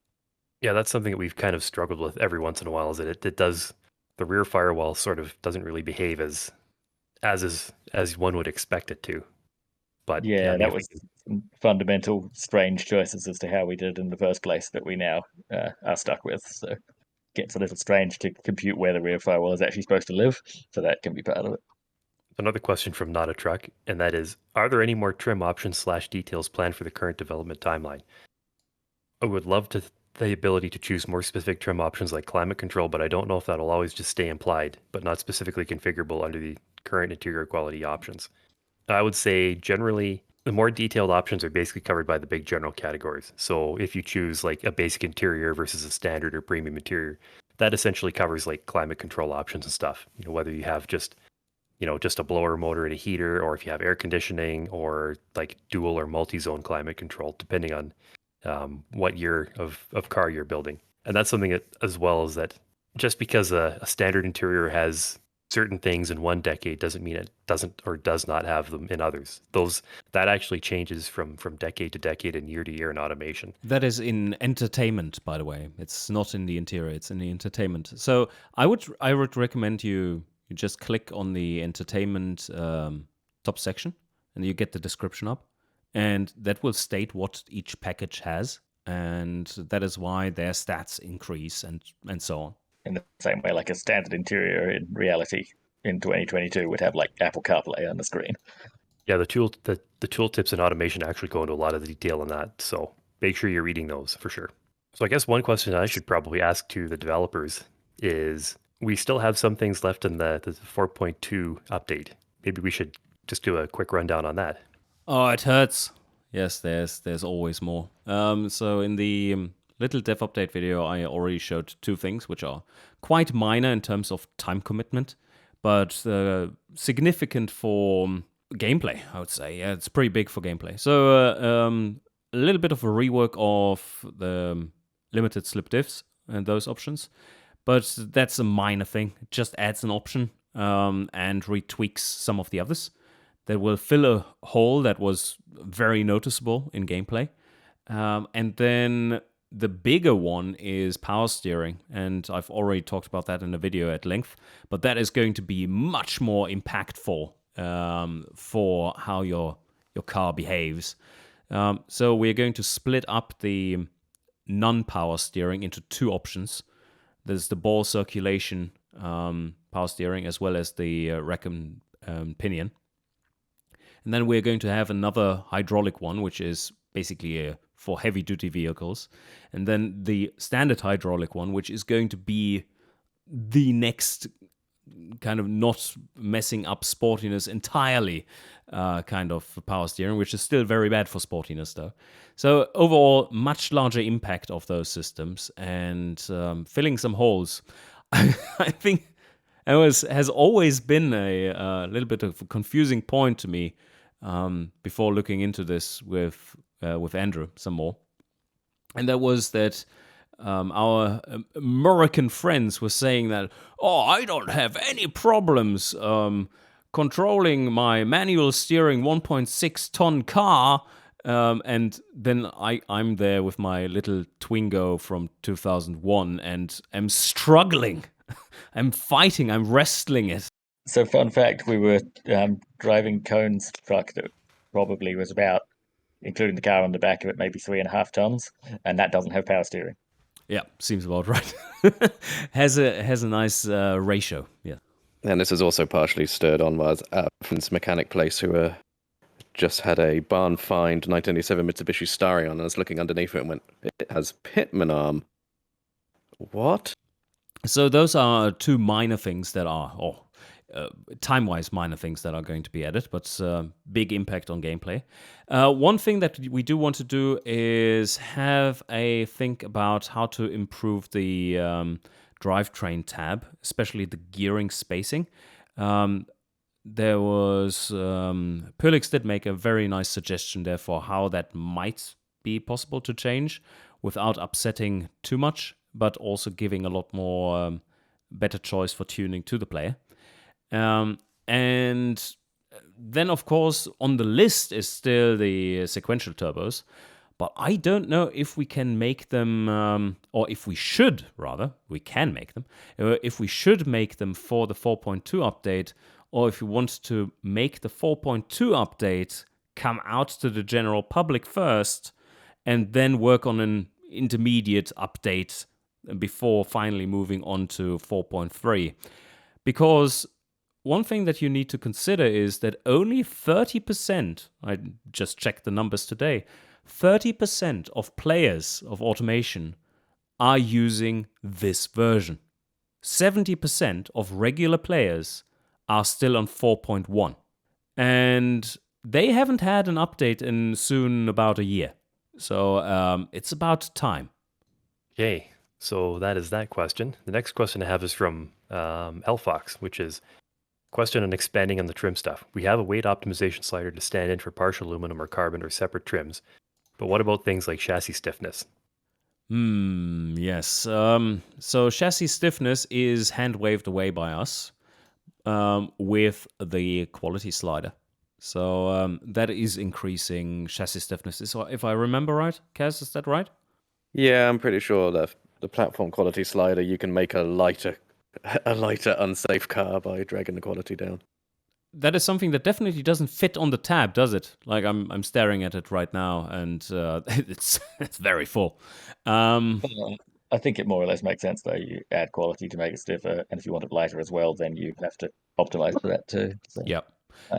Yeah, that's something that we've kind of struggled with every once in a while, is that it does, the rear firewall sort of doesn't really behave as one would expect it to. But Yeah, I mean, that was some fundamental strange choices as to how we did it in the first place that we now are stuck with. So gets a little strange to compute where the rear firewall is actually supposed to live. So that can be part of it. Another question from Not a Truck, and that is, are there any more trim options / details planned for the current development timeline? I would love the ability to choose more specific trim options like climate control, but I don't know if that'll always just stay implied, but not specifically configurable under the current interior quality options. I would say generally the more detailed options are basically covered by the big general categories. So if you choose like a basic interior versus a standard or premium interior, that essentially covers like climate control options and stuff. Whether you have just just a blower motor and a heater, or if you have air conditioning or like dual or multi-zone climate control, depending on what year of car you're building. And that's something that, as well as that, just because a standard interior has certain things in one decade doesn't mean it doesn't or does not have them in others. That actually changes from decade to decade and year to year in automation. That is in entertainment, by the way. It's not in the interior, it's in the entertainment. So I would recommend you just click on the entertainment top section and you get the description up. And that will state what each package has. And that is why their stats increase and so on. In the same way, like a standard interior in reality in 2022 would have like Apple CarPlay on the screen. Yeah, the tooltips in automation actually go into a lot of the detail in that. So make sure you're reading those for sure. So I guess one question I should probably ask to the developers is, we still have some things left in the 4.2 update. Maybe we should just do a quick rundown on that. Oh, it hurts. Yes, there's always more. So in the little dev update video, I already showed two things which are quite minor in terms of time commitment, but significant for gameplay, I would say. Yeah, it's pretty big for gameplay. So a little bit of a rework of the limited slip diffs and those options, but that's a minor thing. It just adds an option and retweaks some of the others that will fill a hole that was very noticeable in gameplay. And then the bigger one is power steering, and I've already talked about that in a video at length, but that is going to be much more impactful for how your car behaves. So we're going to split up the non-power steering into two options. There's the ball circulation power steering, as well as the rack and pinion. And then we're going to have another hydraulic one, which is basically for heavy-duty vehicles. And then the standard hydraulic one, which is going to be the next kind of not messing up sportiness entirely kind of power steering, which is still very bad for sportiness, though. So overall, much larger impact of those systems and filling some holes. I think has always been a little bit of a confusing point to me before looking into this with Andrew some more. And that was that our American friends were saying that, oh, I don't have any problems controlling my manual steering 1.6 ton car. And then I'm there with my little Twingo from 2001 and am struggling. I'm fighting, I'm wrestling it. So fun fact, we were driving Cone's truck that probably was about, including the car on the back of it, maybe 3.5 tons, and that doesn't have power steering. Yeah, seems about right. has a nice ratio, yeah. And this is also partially stirred on by friend's mechanic place who just had a barn find 1987 Mitsubishi Starion and was looking underneath it and went, it has Pitman arm. What? So those are two minor things that are, time-wise minor things that are going to be added, but big impact on gameplay. One thing that we do want to do is have a think about how to improve the drivetrain tab, especially the gearing spacing. There was Purlix did make a very nice suggestion there for how that might be possible to change without upsetting too much, but also giving a lot more better choice for tuning to the player. And then, of course, on the list is still the sequential turbos, but I don't know if we can make them, or if we should, rather, we can make them, if we should make them for the 4.2 update, or if you want to make the 4.2 update come out to the general public first, and then work on an intermediate update before finally moving on to 4.3. Because one thing that you need to consider is that only 30%, I just checked the numbers today, 30% of players of automation are using this version. 70% of regular players are still on 4.1. And they haven't had an update in soon about a year. So it's about time. Okay, so that is that question. The next question I have is from Elfox, which is question on expanding on the trim stuff. We have a weight optimization slider to stand in for partial aluminum or carbon or separate trims. But what about things like chassis stiffness? Yes. So chassis stiffness is hand waved away by us with the quality slider. So that is increasing chassis stiffness. If I remember right, Kaz, is that right? Yeah, I'm pretty sure that the platform quality slider, you can make a lighter, unsafe car by dragging the quality down. That is something that definitely doesn't fit on the tab, does it? Like I'm staring at it right now, and it's very full. I think it more or less makes sense, though. You add quality to make it stiffer, and if you want it lighter as well, then you have to optimize for that too. So, Yeah.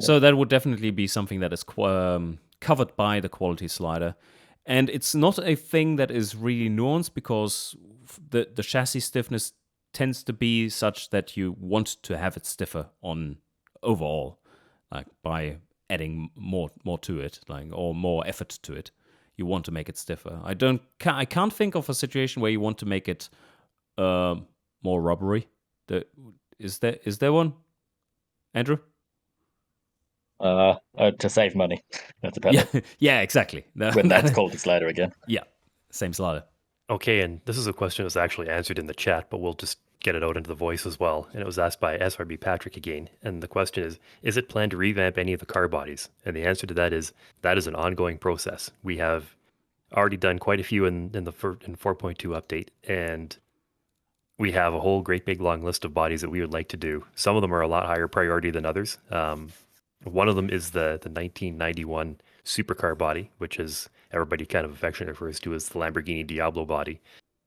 So that would definitely be something that is covered by the quality slider. And it's not a thing that is really nuanced because the chassis stiffness tends to be such that you want to have it stiffer on overall, like by adding more to it, like or more effort to it. You want to make it stiffer. I can't think of a situation where you want to make it more rubbery. Is there one, Andrew? To save money. That's about it. Yeah, exactly. When that's quality slider again. Yeah, same slider. Okay, and this is a question that was actually answered in the chat, but we'll just get it out into the voice as well. And it was asked by SRB Patrick again. And the question is it planned to revamp any of the car bodies? And the answer to that is an ongoing process. We have already done quite a few in 4.2 update, and we have a whole great big long list of bodies that we would like to do. Some of them are a lot higher priority than others. One of them is the 1991 supercar body, which is everybody kind of affectionately refers to as the Lamborghini Diablo body.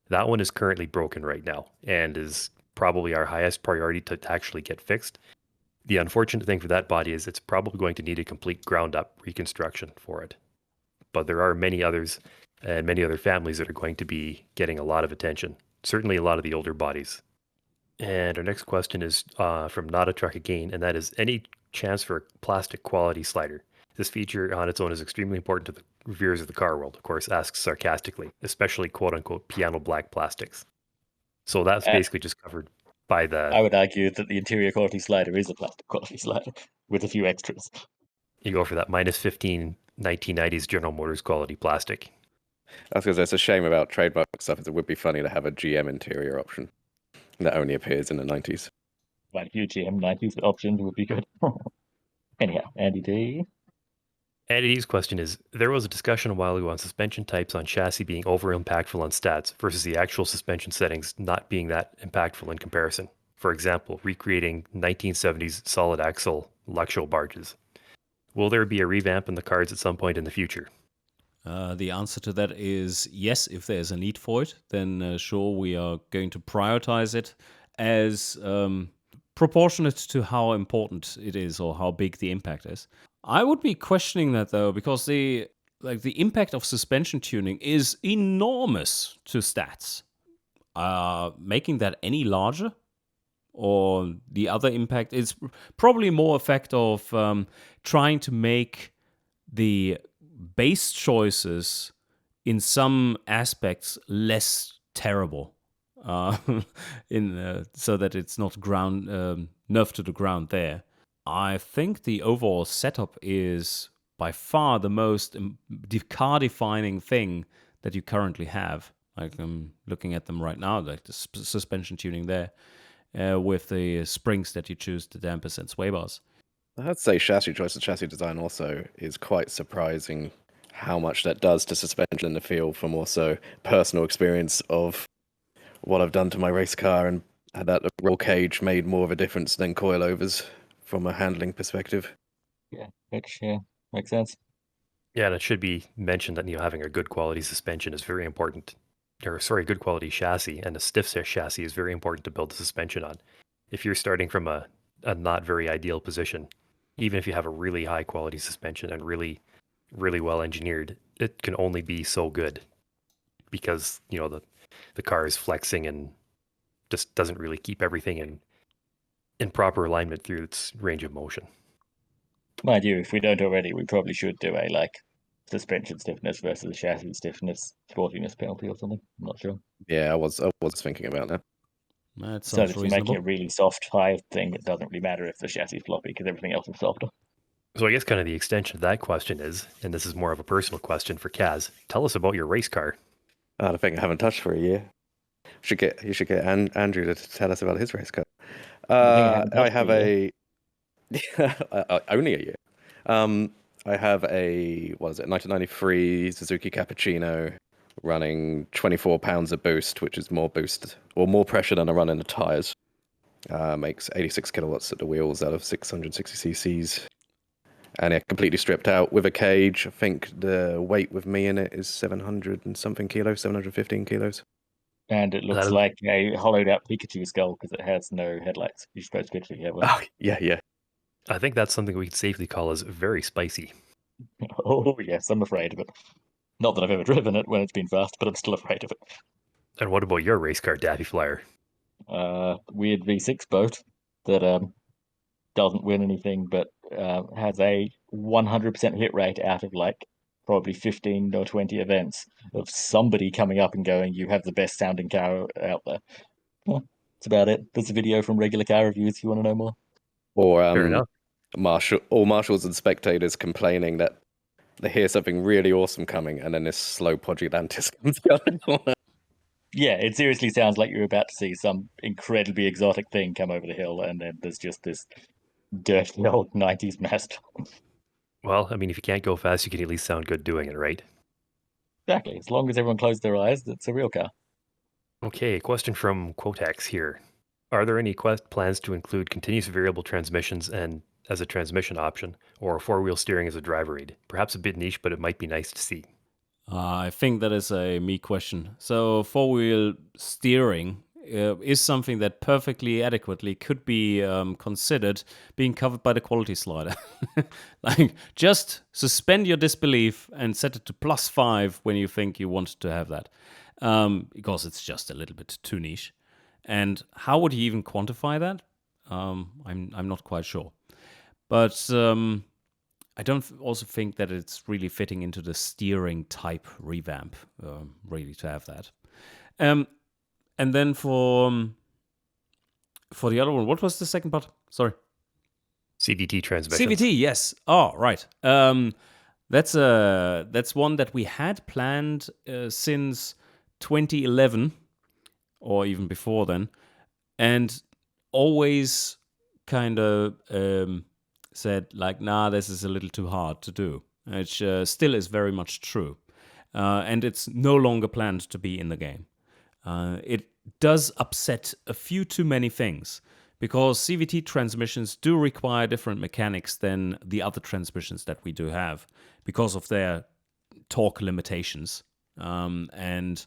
That one is currently broken right now and is probably our highest priority to actually get fixed. The unfortunate thing for that body is it's probably going to need a complete ground up reconstruction for it. But there are many others and many other families that are going to be getting a lot of attention. Certainly a lot of the older bodies. And our next question is from Not a Truck again, and that is any chance for a plastic quality slider? This feature on its own is extremely important to the reviewers of the car world, of course, asks sarcastically, especially quote-unquote piano black plastics. So that's basically just covered by the... I would argue that the interior quality slider is a plastic quality slider with a few extras. You go for that minus 15 1990s General Motors quality plastic. I was going to say, it's a shame about trademark stuff. It would be funny to have a GM interior option that only appears in the 90s. Like a few GM 90s options would be good. Anyhow, Andy D. Andy D's question is, there was a discussion a while ago on suspension types on chassis being over impactful on stats versus the actual suspension settings not being that impactful in comparison. For example, recreating 1970s solid axle Luxo barges. Will there be a revamp in the cards at some point in the future? The answer to that is yes. If there's a need for it, then sure, we are going to prioritize it as proportionate to how important it is or how big the impact is. I would be questioning that though, because the impact of suspension tuning is enormous to stats. Making that any larger, or the other impact is probably more effect of trying to make the base choices in some aspects less terrible, so that it's not nerfed to the ground there. I think the overall setup is by far the most car-defining thing that you currently have. Like I'm looking at them right now, like the suspension tuning there, with the springs that you choose, the dampers and sway bars. I'd say chassis choice and chassis design also is quite surprising how much that does to suspension in the field from also personal experience of what I've done to my race car and had that roll cage made more of a difference than coilovers from a handling perspective. Yeah, which makes sense. Yeah, and it should be mentioned that having a good quality suspension is very important. good quality chassis, and a stiff chassis is very important to build the suspension on. If you're starting from a not very ideal position, even if you have a really high quality suspension and really, really well engineered, it can only be so good because, the car is flexing and just doesn't really keep everything in proper alignment through its range of motion. Mind you, if we don't already, we probably should do a suspension stiffness versus chassis stiffness sportiness penalty or something. I'm not sure. Yeah, I was thinking about that. That So sounds if you're making reasonable. a really soft high thing, it doesn't really matter if the chassis is floppy because everything else is softer. So I guess kind of the extension of that question is, and this is more of a personal question for Kaz, tell us about your race car. I think I haven't touched for a year. You should get Andrew to tell us about his race car. I have only a year. I have a 1993 Suzuki Cappuccino running 24 pounds of boost, which is more boost or more pressure than I run in the tires. Makes 86 kilowatts at the wheels out of 660 cc's. And completely stripped out with a cage. I think the weight with me in it is 700 and something kilos, 715 kilos. And it looks That'll- like a hollowed out Pikachu skull because it has no headlights. You're supposed to picture it. Oh, yeah. I think that's something we could safely call as very spicy. Oh, yes, I'm afraid of it. Not that I've ever driven it when it's been fast, but I'm still afraid of it. And what about your race car, Daffy Flyer? Weird V6 boat that doesn't win anything, but has a 100% hit rate out of probably 15 or 20 events of somebody coming up and going, "You have the best sounding car out there." Well, that's about it. There's a video from Regular Car Reviews if you want to know more. Or Fair enough. marshals and spectators complaining that they hear something really awesome coming, and then this slow Podulantis comes going. Yeah, it seriously sounds like you're about to see some incredibly exotic thing come over the hill, and then there's just this dirty old 90s mast. Well, I mean, if you can't go fast, you can at least sound good doing it, right? Exactly. As long as everyone closes their eyes, it's a real car. Okay, question from Quotex here. Are there any plans to include continuous variable transmissions and as a transmission option, or four-wheel steering as a driver aid? Perhaps a bit niche, but it might be nice to see. I think that is a me question. So four-wheel steering is something that perfectly adequately could be considered being covered by the quality slider. Like, just suspend your disbelief and set it to +5 when you think you want to have that, because it's just a little bit too niche. And how would you even quantify that? I'm not quite sure. But I don't also think that it's really fitting into the steering type revamp, really, to have that. And then for the other one, what was the second part? Sorry. CVT transmissions. CVT, yes. Oh, right. That's one that we had planned since 2011, or even before then, and always kind of said nah, this is a little too hard to do. Which still is very much true, and it's no longer planned to be in the game. It does upset a few too many things, because CVT transmissions do require different mechanics than the other transmissions that we do have, because of their torque limitations. And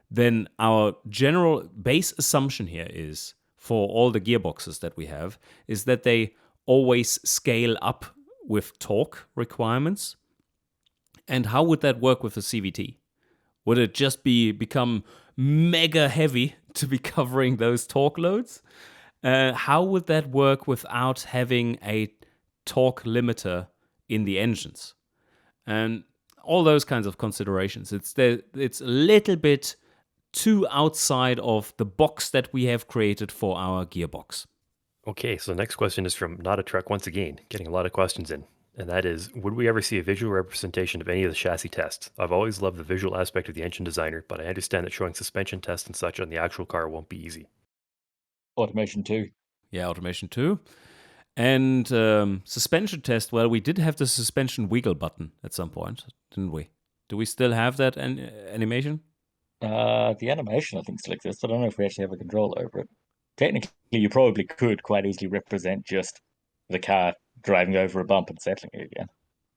then our general base assumption here is, for all the gearboxes that we have, is that they always scale up with torque requirements. And how would that work with the CVT? Would it just become mega heavy to be covering those torque loads? How would that work without having a torque limiter in the engines? And all those kinds of considerations. It's a little bit too outside of the box that we have created for our gearbox. Okay, so the next question is from Not a Truck once again, getting a lot of questions in. And that is, would we ever see a visual representation of any of the chassis tests? I've always loved the visual aspect of the engine designer, but I understand that showing suspension tests and such on the actual car won't be easy. Automation 2. Yeah, Automation 2. And suspension test, well, we did have the suspension wiggle button at some point, didn't we? Do we still have that animation? The animation, I think, still exists. I don't know if we actually have a control over it. Technically, you probably could quite easily represent just the car driving over a bump and settling it again.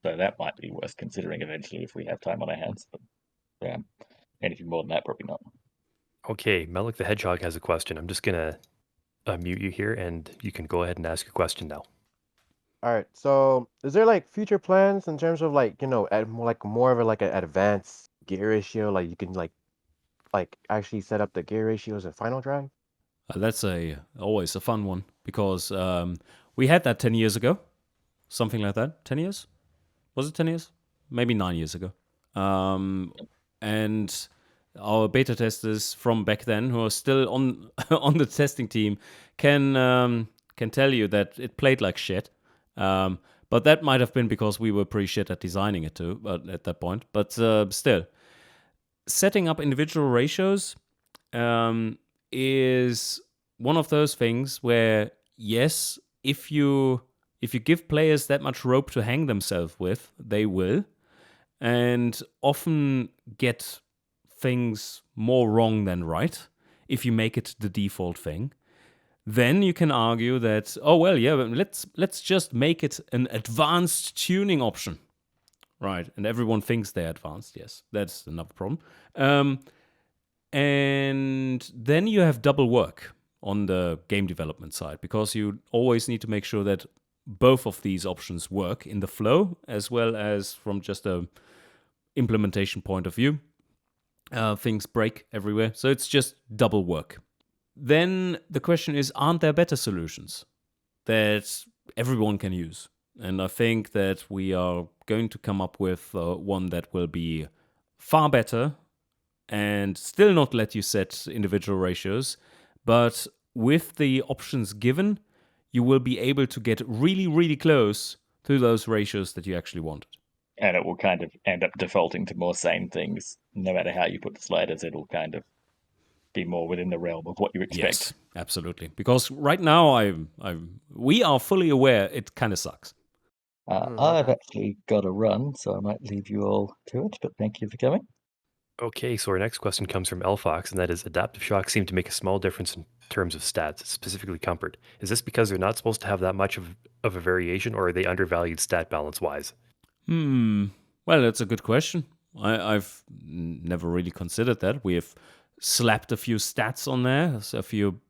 So that might be worth considering eventually if we have time on our hands. But anything more than that, probably not. Okay, Melik the Hedgehog has a question. I'm just gonna unmute you here, and you can go ahead and ask your question now. All right. So, is there like future plans in terms of like, at more of a like an advanced gear ratio, like you can like actually set up the gear ratios in Final Drive? That's always a fun one because we had that 10 years ago, something like that. 10 years? Was it 10 years? Maybe 9 years ago. And our beta testers from back then, who are still on on the testing team, can tell you that it played like shit. But that might have been because we were pretty shit at designing it too. But at that point, but still, setting up individual ratios is one of those things where yes, if you give players that much rope to hang themselves with, they will, and often get things more wrong than right if you make it the default thing. Then you can argue that, oh well, yeah, but let's just make it an advanced tuning option, right? And everyone thinks they're advanced. Yes, that's another problem. And then you have double work on the game development side because you always need to make sure that both of these options work in the flow as well as from just a implementation point of view. Things break everywhere, so it's just double work. Then the question is, aren't there better solutions that everyone can use? And I think that we are going to come up with one that will be far better and still not let you set individual ratios, but with the options given, you will be able to get really, really close to those ratios that you actually wanted. And it will kind of end up defaulting to more sane things. No matter how you put the sliders, it'll kind of be more within the realm of what you expect. Yes, absolutely. Because right now, we are fully aware it kind of sucks. I've actually got to run, so I might leave you all to it, but thank you for coming. Okay, so our next question comes from Elfox, and that is adaptive shocks seem to make a small difference in terms of stats, specifically comfort. Is this because they're not supposed to have that much of a variation, or are they undervalued stat balance wise? Well, that's a good question. I've never really considered that. We have slapped a few stats on there, a few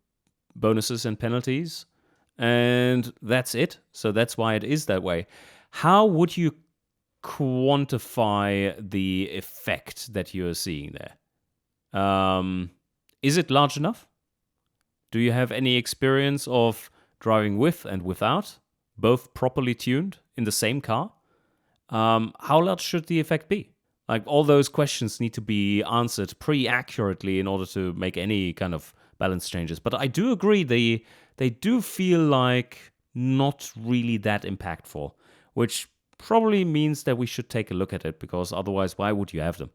bonuses and penalties, and that's it. So that's why it is that way. How would you quantify the effect that you're seeing there? Is it large enough? Do you have any experience of driving with and without, both properly tuned in the same car? How large should the effect be? Like, all those questions need to be answered pretty accurately in order to make any kind of balance changes. But I do agree they do feel like not really that impactful, which probably means that we should take a look at it, because otherwise, why would you have them?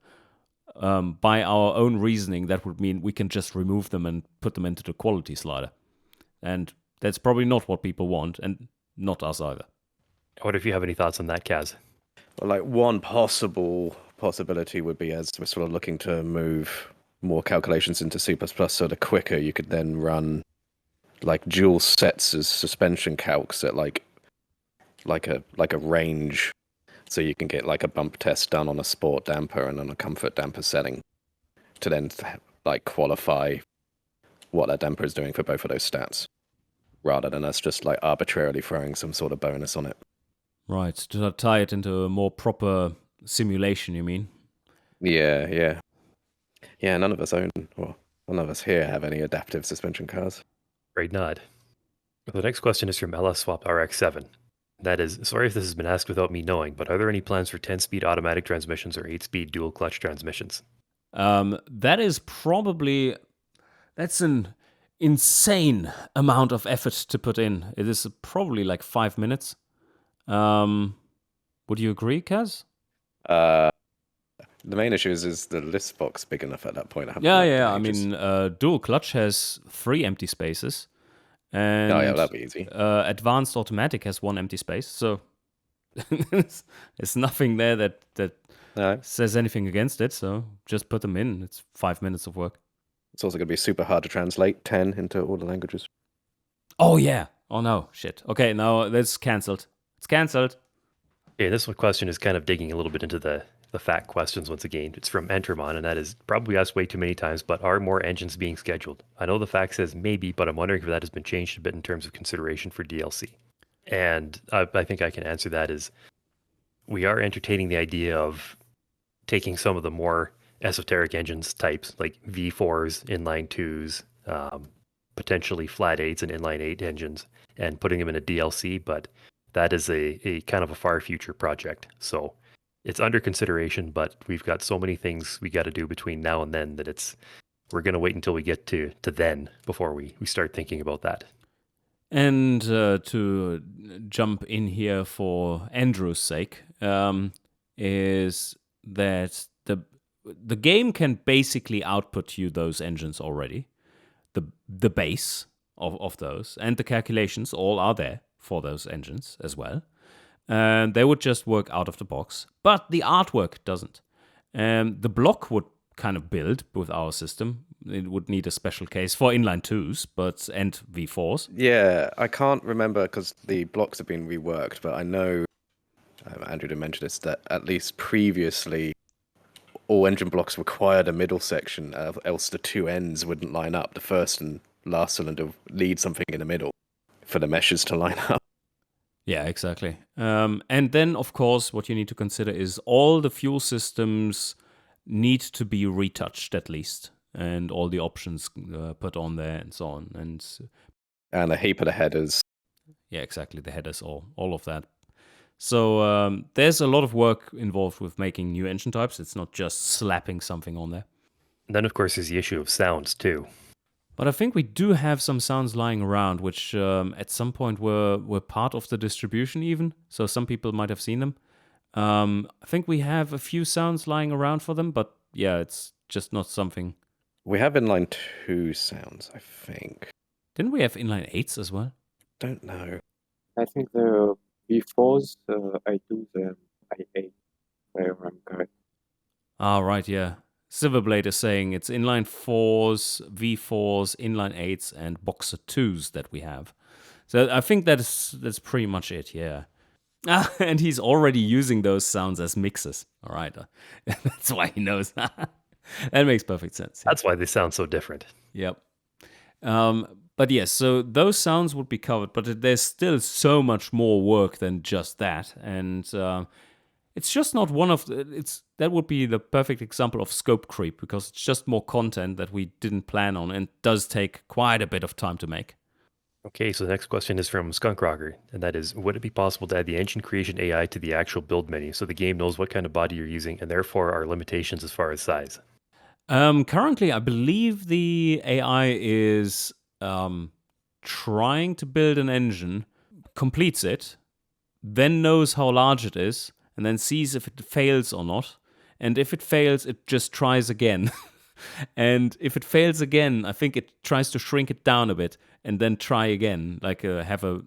By our own reasoning, that would mean we can just remove them and put them into the quality slider. And that's probably not what people want, and not us either. What if you have any thoughts on that, Kaz? Well, like one possibility would be, as we're sort of looking to move more calculations into C++, so the quicker you could then run like dual sets as suspension calcs at like a range, so you can get like a bump test done on a sport damper and on a comfort damper setting to then like qualify what that damper is doing for both of those stats, rather than us just like arbitrarily throwing some sort of bonus on it. Right, to tie it into a more proper simulation, you mean? Yeah. None of us here have any adaptive suspension cars. Great nod. The next question is from LS Swap RX7. That is, sorry if this has been asked without me knowing, but are there any plans for 10-speed automatic transmissions or 8-speed dual clutch transmissions? That is probably... That's an insane amount of effort to put in. It is probably like 5 minutes. Would you agree, Kaz? The main issue is the list box big enough at that point? Yeah. I mean, dual clutch has 3 empty spaces. And that'd be easy. Advanced automatic has 1 empty space, so there's nothing there that says anything against it. So just put them in. It's 5 minutes of work. It's also going to be super hard to translate 10 into all the languages. Oh yeah. Oh no, shit. Okay, now that's cancelled. It's cancelled. Yeah, this one question is kind of digging a little bit into the the fact questions once again. It's from Entermon, and that is probably asked way too many times, but are more engines being scheduled? I know the fact says maybe, but I'm wondering if that has been changed a bit in terms of consideration for DLC. And I think I can answer that is we are entertaining the idea of taking some of the more esoteric engines types like V4s, inline 2s, potentially flat 8s and inline 8 engines and putting them in a DLC, but that is a kind of a far future project. So it's under consideration, but we've got so many things we got to do between now and then that we're going to wait until we get to then before we start thinking about that. And to jump in here for Andrew's sake, is that the game can basically output you those engines already. The base of those and the calculations all are there for those engines as well. And they would just work out of the box. But the artwork doesn't. The block would kind of build with our system. It would need a special case for inline 2s and V4s. Yeah, I can't remember because the blocks have been reworked, but I know, Andrew did mention this, that at least previously all engine blocks required a middle section, else the two ends wouldn't line up. The first and last cylinder lead something in the middle for the meshes to line up. Yeah, exactly. And then, of course, what you need to consider is all the fuel systems need to be retouched at least, and all the options put on there and so on. And a heap of the headers. Yeah, exactly. The headers, all of that. So there's a lot of work involved with making new engine types. It's not just slapping something on there. And then, of course, there's the issue of sounds, too. But I think we do have some sounds lying around, which at some point were part of the distribution even. So some people might have seen them. I think we have a few sounds lying around for them, but yeah, it's just not something. We have inline 2 sounds, I think. Didn't we have inline 8s as well? Don't know. I think the V4s, I do the I8, where I'm correct. Ah, right, yeah. Silverblade is saying it's inline 4s, V4s, inline 8s, and boxer 2s that we have. So I think that's pretty much it, yeah. And he's already using those sounds as mixes. All right. That's why he knows that. That makes perfect sense. Yeah. That's why they sound so different. Yep. But yes, so those sounds would be covered, but there's still so much more work than just that. And it's just not one of that would be the perfect example of scope creep, because it's just more content that we didn't plan on and does take quite a bit of time to make. Okay, so the next question is from Skunk Rocker, and that is, would it be possible to add the engine creation AI to the actual build menu so the game knows what kind of body you're using and therefore our limitations as far as size? Currently, I believe the AI is trying to build an engine, completes it, then knows how large it is, and then sees if it fails or not. And if it fails, it just tries again. And if it fails again, I think it tries to shrink it down a bit and then try again, like have a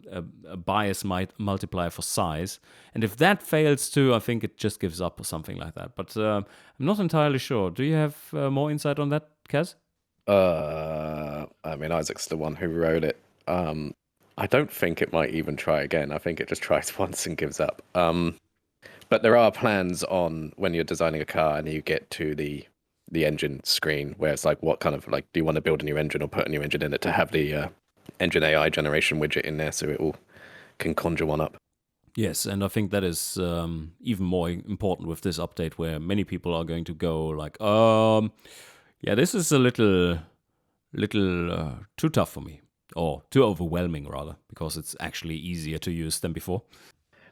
bias multiplier for size. And if that fails too, I think it just gives up or something like that. But I'm not entirely sure. Do you have more insight on that, Kaz? I mean, Isaac's the one who wrote it. I don't think it might even try again. I think it just tries once and gives up. But there are plans on when you're designing a car and you get to the engine screen where it's like, what kind of, like, do you want to build a new engine or put a new engine in it, to have the engine AI generation widget in there so it can conjure one up. Yes, and I think that is even more important with this update, where many people are going to go like, yeah, this is a little too tough for me, or too overwhelming rather, because it's actually easier to use than before.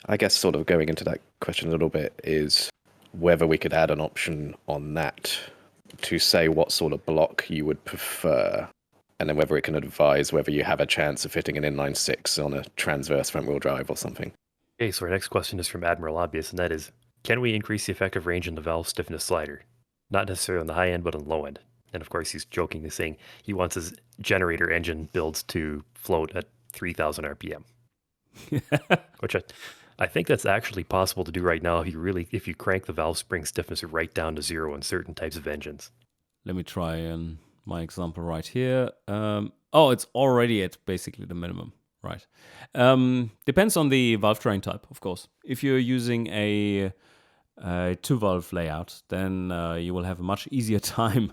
I guess sort of going into that question a little bit is whether we could add an option on that to say what sort of block you would prefer, and then whether it can advise whether you have a chance of fitting an inline 6 on a transverse front-wheel drive or something. Okay, so our next question is from Admiral Obvious, and that is, can we increase the effective range in the valve stiffness slider? Not necessarily on the high end, but on the low end. And of course, he's jokingly saying he wants his generator engine builds to float at 3,000 RPM. Which I think that's actually possible to do right now if you crank the valve spring stiffness right down to 0 on certain types of engines. Let me try my example right here. Oh, it's already at basically the minimum, right? Depends on the valve train type, of course. If you're using a 2-valve layout, then you will have a much easier time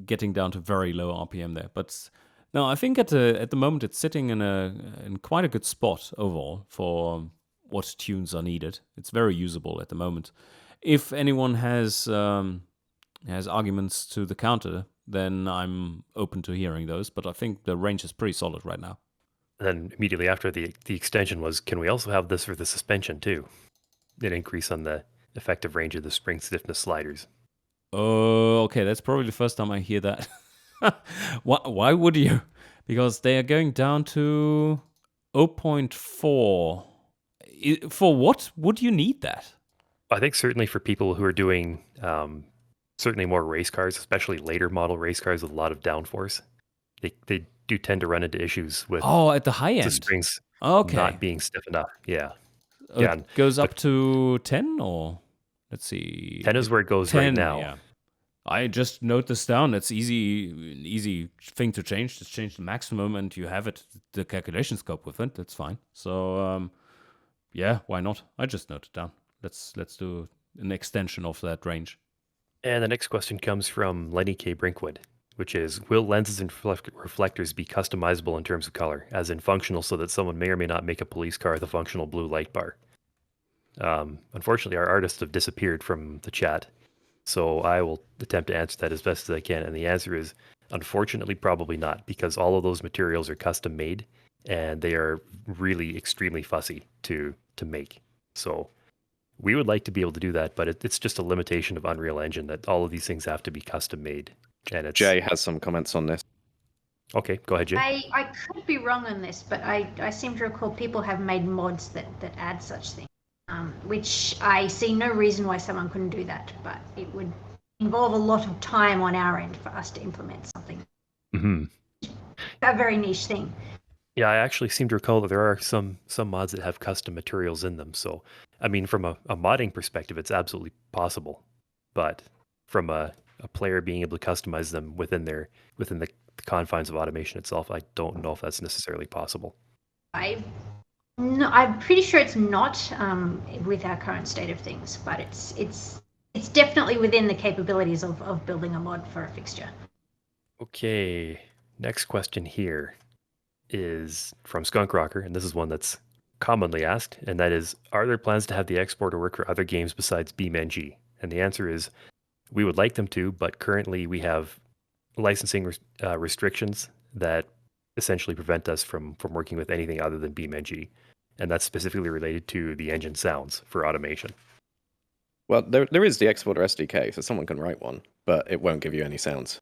getting down to very low RPM there. But no, I think at the moment it's sitting in quite a good spot overall for what tunes are needed. It's very usable at the moment. If anyone has arguments to the counter, then I'm open to hearing those. But I think the range is pretty solid right now. Then immediately after the extension was, can we also have this for the suspension too? An increase on the effective range of the spring stiffness sliders. Oh, okay. That's probably the first time I hear that. Why would you? Because they are going down to 0.4. For what would you need that? I think certainly for people who are doing certainly more race cars, especially later model race cars with a lot of downforce, they do tend to run into issues with at the high the end. springs Okay. not being stiff enough. Yeah. Yeah, It goes up to 10 or let's see. 10 is where it goes 10 right now. Yeah. I just note this down. It's easy thing to change. Just change the maximum and you have it, the calculation scope with it. That's fine. So yeah, why not? I just note it down. Let's do an extension of that range. And the next question comes from Lenny K. Brinkwood, which is, will lenses and reflectors be customizable in terms of color, as in functional, so that someone may or may not make a police car with a functional blue light bar? Unfortunately, our artists have disappeared from the chat, so I will attempt to answer that as best as I can. And the answer is, unfortunately, probably not, because all of those materials are custom made, and they are really extremely fussy to make. So we would like to be able to do that, but it's just a limitation of Unreal Engine that all of these things have to be custom made. And it's Jay has some comments on this. Okay, go ahead, Jay. I could be wrong on this, but I seem to recall people have made mods that add such things, which I see no reason why someone couldn't do that, but it would involve a lot of time on our end for us to implement something. Mm-hmm. A very niche thing. Yeah, I actually seem to recall that there are some mods that have custom materials in them. So, I mean, from a modding perspective, it's absolutely possible. But from a player being able to customize them within the confines of automation itself, I don't know if that's necessarily possible. I'm pretty sure it's not with our current state of things, but it's definitely within the capabilities of building a mod for a fixture. Okay, next question here is from Skunk Rocker, and this is one that's commonly asked, and that is, are there plans to have the exporter work for other games besides BeamNG? And the answer is, we would like them to, but currently we have licensing restrictions that essentially prevent us from working with anything other than BeamNG, and that's specifically related to the engine sounds for automation. Well, there is the exporter SDK, so someone can write one, but it won't give you any sounds.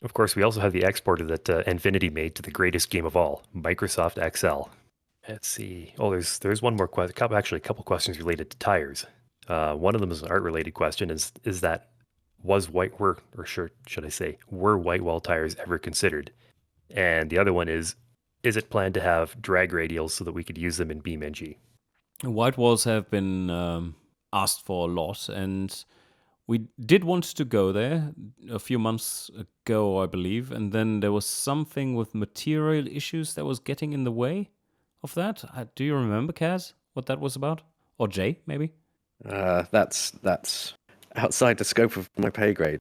Of course, we also have the exporter that Infinity made to the greatest game of all, Microsoft XL. Let's see. Oh, there's one more question. Actually, a couple questions related to tires. One of them is an art-related question. Is that were whitewall tires ever considered? And the other one is it planned to have drag radials so that we could use them in BeamNG? White walls have been asked for a lot, and we did want to go there a few months ago, I believe, and then there was something with material issues that was getting in the way of that. Do you remember, Kaz, what that was about? Or Jay, maybe? That's outside the scope of my pay grade.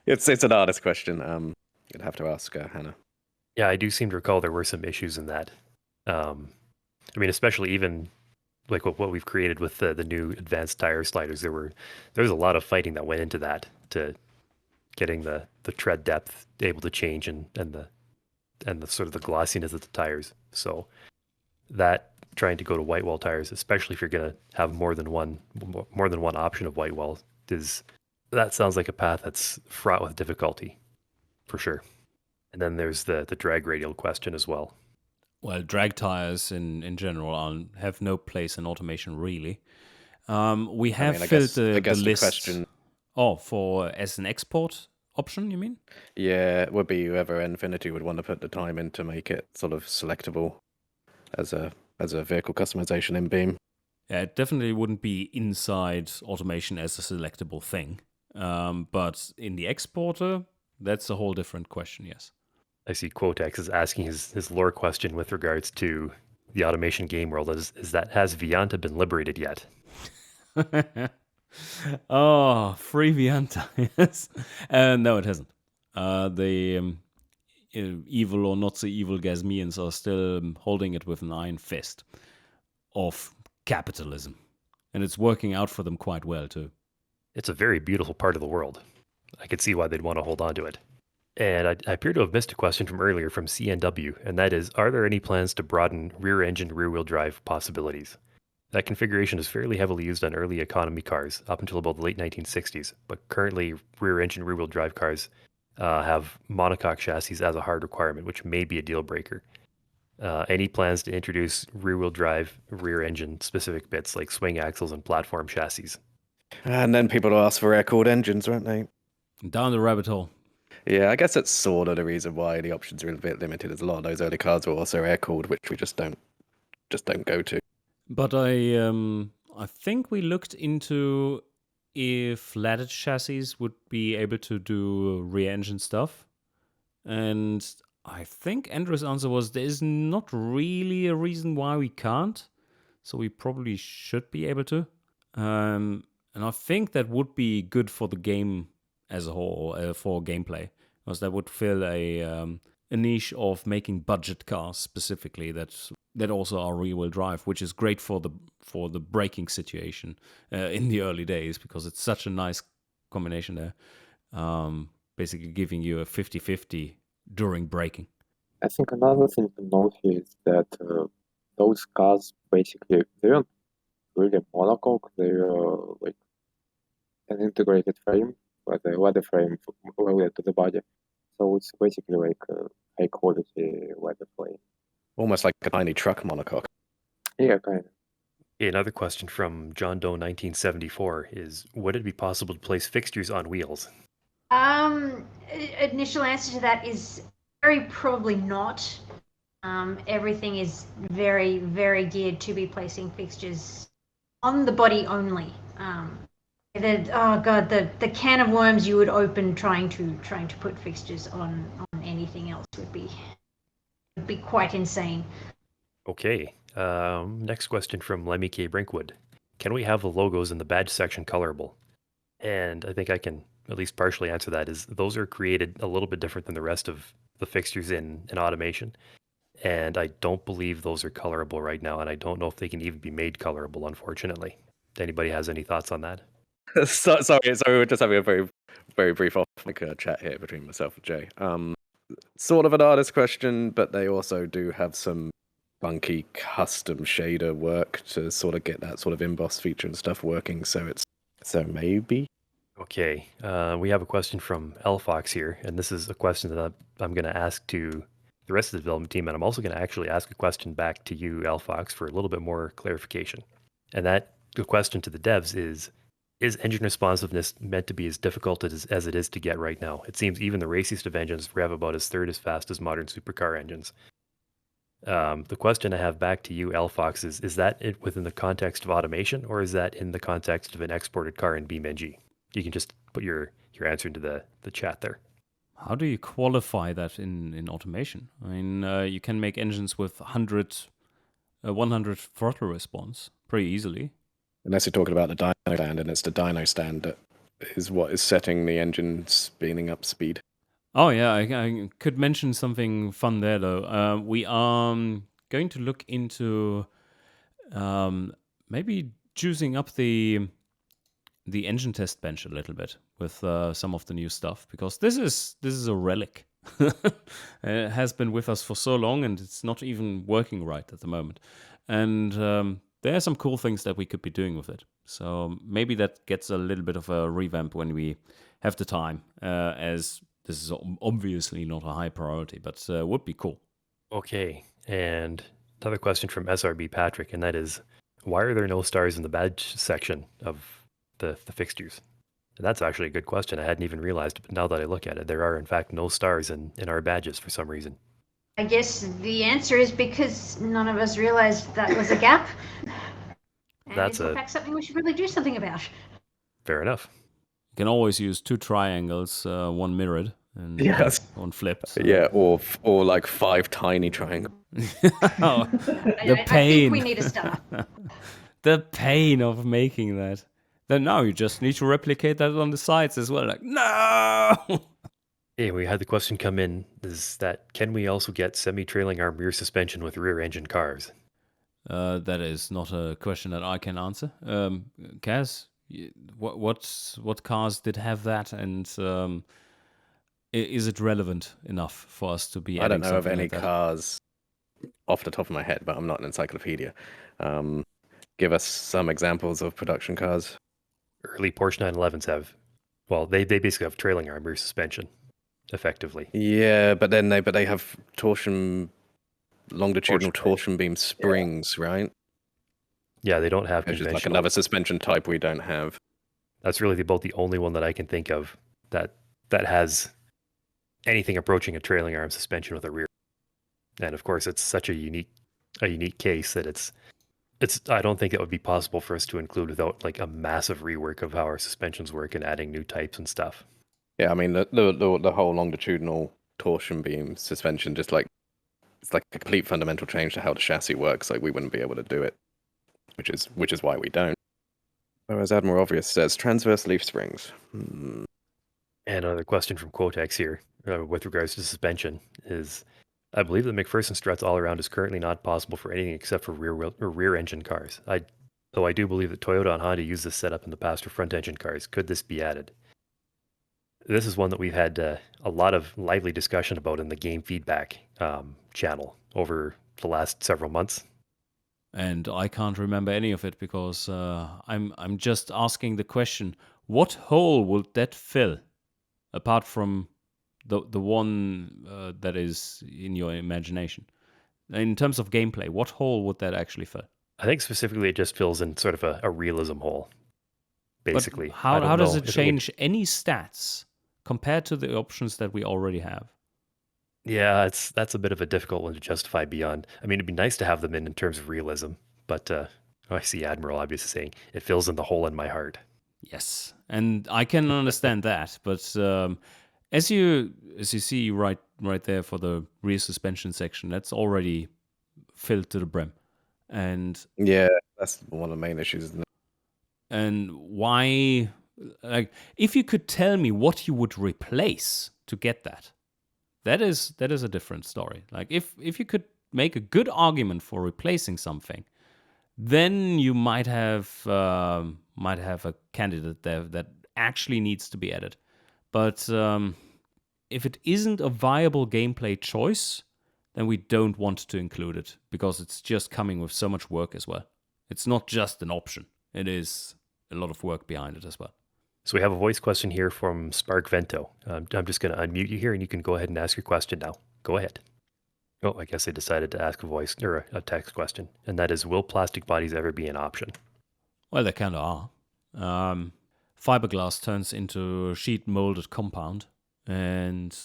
It's an artist question. You'd have to ask Hannah. Yeah, I do seem to recall there were some issues in that. I mean, especially even like what we've created with the new advanced tire sliders. There was a lot of fighting that went into that, to getting the tread depth able to change and the sort of the glossiness of the tires. So that trying to go to white wall tires, especially if you're going to have more than one option of white wall, that sounds like a path that's fraught with difficulty, for sure. And then there's the drag radial question as well. Well, drag tires in general have no place in automation, really. We have filled the list. Question... Oh, as an export option, you mean? Yeah, it would be whoever Infinity would want to put the time in to make it sort of selectable as a vehicle customization in Beam. Yeah, it definitely wouldn't be inside automation as a selectable thing. But in the exporter, that's a whole different question, yes. I see Quotex is asking his lore question with regards to the automation game world is that has Vianta been liberated yet? Oh, free Vianta. Yes. No, it hasn't. The evil or not so evil Gasmians are still holding it with an iron fist of capitalism. And it's working out for them quite well, too. It's a very beautiful part of the world. I could see why they'd want to hold on to it. And I appear to have missed a question from earlier from CNW, and that is, are there any plans to broaden rear-engine, rear-wheel drive possibilities? That configuration is fairly heavily used on early economy cars up until about the late 1960s, but currently rear-engine, rear-wheel drive cars have monocoque chassis as a hard requirement, which may be a deal breaker. Any plans to introduce rear-wheel drive, rear-engine specific bits like swing axles and platform chassis? And then people will ask for air-cooled engines, won't they? Down the rabbit hole. Yeah, I guess that's sort of the reason why the options are a bit limited. As a lot of those early cars were also air-cooled, which we just don't go to. But I think we looked into if lattice chassis would be able to do rear engine stuff. And I think Andrew's answer was there is not really a reason why we can't. So we probably should be able to. And I think that would be good for the game as a whole, for gameplay, because that would fill a niche of making budget cars specifically that also are rear-wheel drive, which is great for the braking situation in the early days, because it's such a nice combination there, basically giving you a 50-50 during braking. I think another thing to note here is that those cars basically they aren't really monocoque. They're like an integrated frame, but a leather frame welded to the body. So it's basically like a high quality leather frame. Almost like a tiny truck monocoque. Yeah, kind of. Another question from John Doe 1974 is, would it be possible to place fixtures on wheels? Initial answer to that is very probably not. Everything is very, very geared to be placing fixtures on the body only. The can of worms you would open trying to put fixtures on anything else would be quite insane. Okay. Next question from Lemmy K. Brinkwood. Can we have the logos in the badge section colorable? And I think I can at least partially answer that, is those are created a little bit different than the rest of the fixtures in automation. And I don't believe those are colorable right now, and I don't know if they can even be made colorable, unfortunately. Anybody has any thoughts on that? Sorry, we're just having a very, very brief chat here between myself and Jay. Sort of an artist question, but they also do have some funky custom shader work to sort of get that sort of emboss feature and stuff working. So maybe. Okay, we have a question from Lfox here, and this is a question that I'm going to ask to the rest of the development team, and I'm also going to actually ask a question back to you, Lfox, for a little bit more clarification. And that the question to the devs is engine responsiveness meant to be as difficult as it is to get right now? It seems even the raciest of engines rev about as third as fast as modern supercar engines. The question I have back to you, Lfox, is that it within the context of automation, or is that in the context of an exported car in BeamNG? You can just put your answer into the chat there. How do you qualify that in automation? I mean, you can make engines with 100 throttle response pretty easily. Unless you're talking about the dyno stand, and it's the dyno stand that is what is setting the engine speeding up speed. Oh yeah, I could mention something fun there though. We are going to look into maybe juicing up the engine test bench a little bit with some of the new stuff, because this is a relic. It has been with us for so long, and it's not even working right at the moment. And there are some cool things that we could be doing with it. So maybe that gets a little bit of a revamp when we have the time, as this is obviously not a high priority, but would be cool. Okay, and another question from SRB Patrick, and that is, why are there no stars in the badge section of the fixtures? And that's actually a good question. I hadn't even realized, but now that I look at it, there are in fact no stars in our badges for some reason. I guess the answer is because none of us realized that was a gap. And That's it's in fact something we should really do something about. Fair enough. You can always use 2 triangles, one mirrored and Yes. one flipped. So. Yeah, or like 5 tiny triangles. Oh, the I think we pain. need a star. The pain of making that. Then now you just need to replicate that on the sides as well. Like, no! Yeah, we had the question come in is that can we also get semi-trailing arm rear suspension with rear engine cars? That is not a question that I can answer. Kaz, what cars did have that, and is it relevant enough for us to be I adding don't know of something any like that? cars off the top of my head, but I'm not an encyclopedia. Give us some examples of production cars. Early Porsche 911s have, well, they basically have trailing arm rear suspension, effectively. Yeah, but they have longitudinal Torsion torsion beam springs, right? Yeah, they don't have Which is like conventional. another suspension type we don't have. That's really about the only one that I can think of that has anything approaching a trailing arm suspension with a rear. And of course, it's such a unique case that it's I don't think it would be possible for us to include without like a massive rework of how our suspensions work and adding new types and stuff. Yeah, I mean the whole longitudinal torsion beam suspension just like it's like a complete fundamental change to how the chassis works. Like we wouldn't be able to do it, which is why we don't. Whereas Admiral Obvious says transverse leaf springs. And another question from Quotex here with regards to suspension is, I believe the McPherson struts all around is currently not possible for anything except for rear engine cars. Though I do believe that Toyota and Honda use this setup in the past for front engine cars. Could this be added? This is one that we've had a lot of lively discussion about in the game feedback channel over the last several months. And I can't remember any of it because I'm just asking the question: what hole would that fill, apart from the one that is in your imagination? In terms of gameplay, what hole would that actually fill? I think specifically it just fills in sort of a realism hole. Basically, but how does it change any stats compared to the options that we already have? Yeah, that's a bit of a difficult one to justify beyond. I mean, it'd be nice to have them in terms of realism, but I see Admiral obviously saying it fills in the hole in my heart. Yes, and I can understand that, but as you see right there for the rear suspension section, that's already filled to the brim, and Yeah, that's one of the main issues. Isn't it? And why? Like, if you could tell me what you would replace to get that. That is a different story. Like if you could make a good argument for replacing something, then you might have a candidate there that actually needs to be added. But if it isn't a viable gameplay choice, then we don't want to include it because it's just coming with so much work as well. It's not just an option. It is a lot of work behind it as well. So we have a voice question here from Spark Vento. I'm just going to unmute you here, and you can go ahead and ask your question now. Go ahead. Oh, I guess I decided to ask a voice or a text question, and that is: will plastic bodies ever be an option? Well, they kind of are. Fiberglass turns into sheet molded compound, and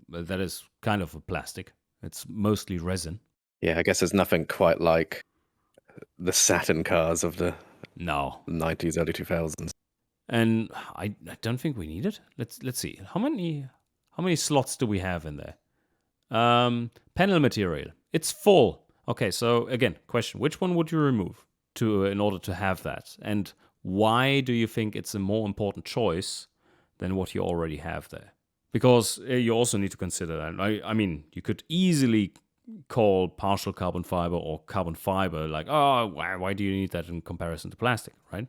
that is kind of a plastic. It's mostly resin. Yeah, I guess there's nothing quite like the Saturn cars of the 90s, early 2000s. And I don't think we need it. Let's see. How many slots do we have in there? Panel material. It's full. Okay, so again, question: which one would you remove in order to have that? And why do you think it's a more important choice than what you already have there? Because you also need to consider that. I mean, you could easily call partial carbon fiber or carbon fiber like, oh, why do you need that in comparison to plastic, right?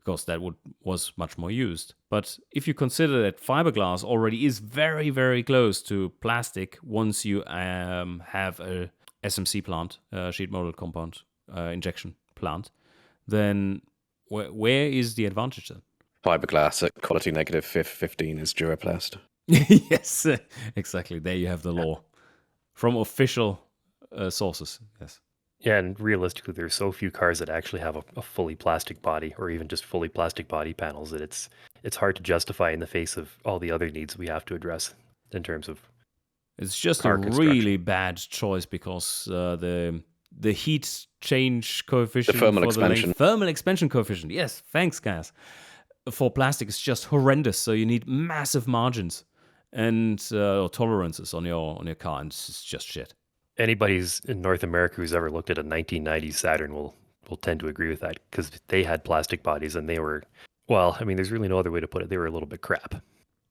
Because that was much more used. But if you consider that fiberglass already is very, very close to plastic once you have a SMC plant, sheet molded compound injection plant, then where is the advantage then? Fiberglass at quality negative 15 is Duraplast. Yes, exactly. There you have the law from official sources. Yes. Yeah, and realistically, there's so few cars that actually have a fully plastic body, or even just fully plastic body panels, that it's hard to justify in the face of all the other needs we have to address in terms of. It's just a really bad choice because the heat change coefficient, the thermal expansion, thermal expansion coefficient. Yes, thanks, guys. For plastic, it's just horrendous. So you need massive margins and tolerances on your car, and it's just shit. Anybody who's in North America who's ever looked at a 1990s Saturn will tend to agree with that because they had plastic bodies and they were, well, I mean, there's really no other way to put it. They were a little bit crap.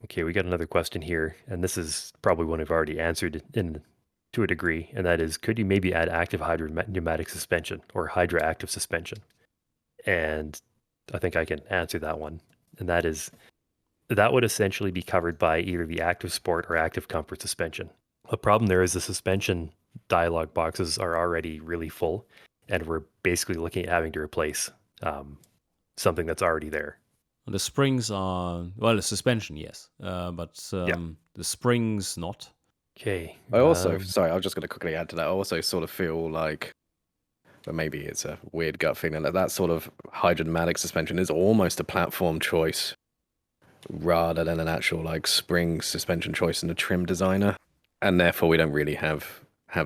Okay, we got another question here, and this is probably one I've already answered to a degree, and that is, could you maybe add active hydropneumatic suspension or hydroactive suspension? And I think I can answer that one, and that is, that would essentially be covered by either the active sport or active comfort suspension. The problem there is the suspension dialog boxes are already really full, and we're basically looking at having to replace something that's already there. The springs are, well, the suspension, yes, but the springs not. Okay. I also, sorry, I was just going to quickly add to that. I also sort of feel like, but maybe it's a weird gut feeling, that sort of hydropneumatic suspension is almost a platform choice rather than an actual like spring suspension choice in the trim designer, and therefore we don't really have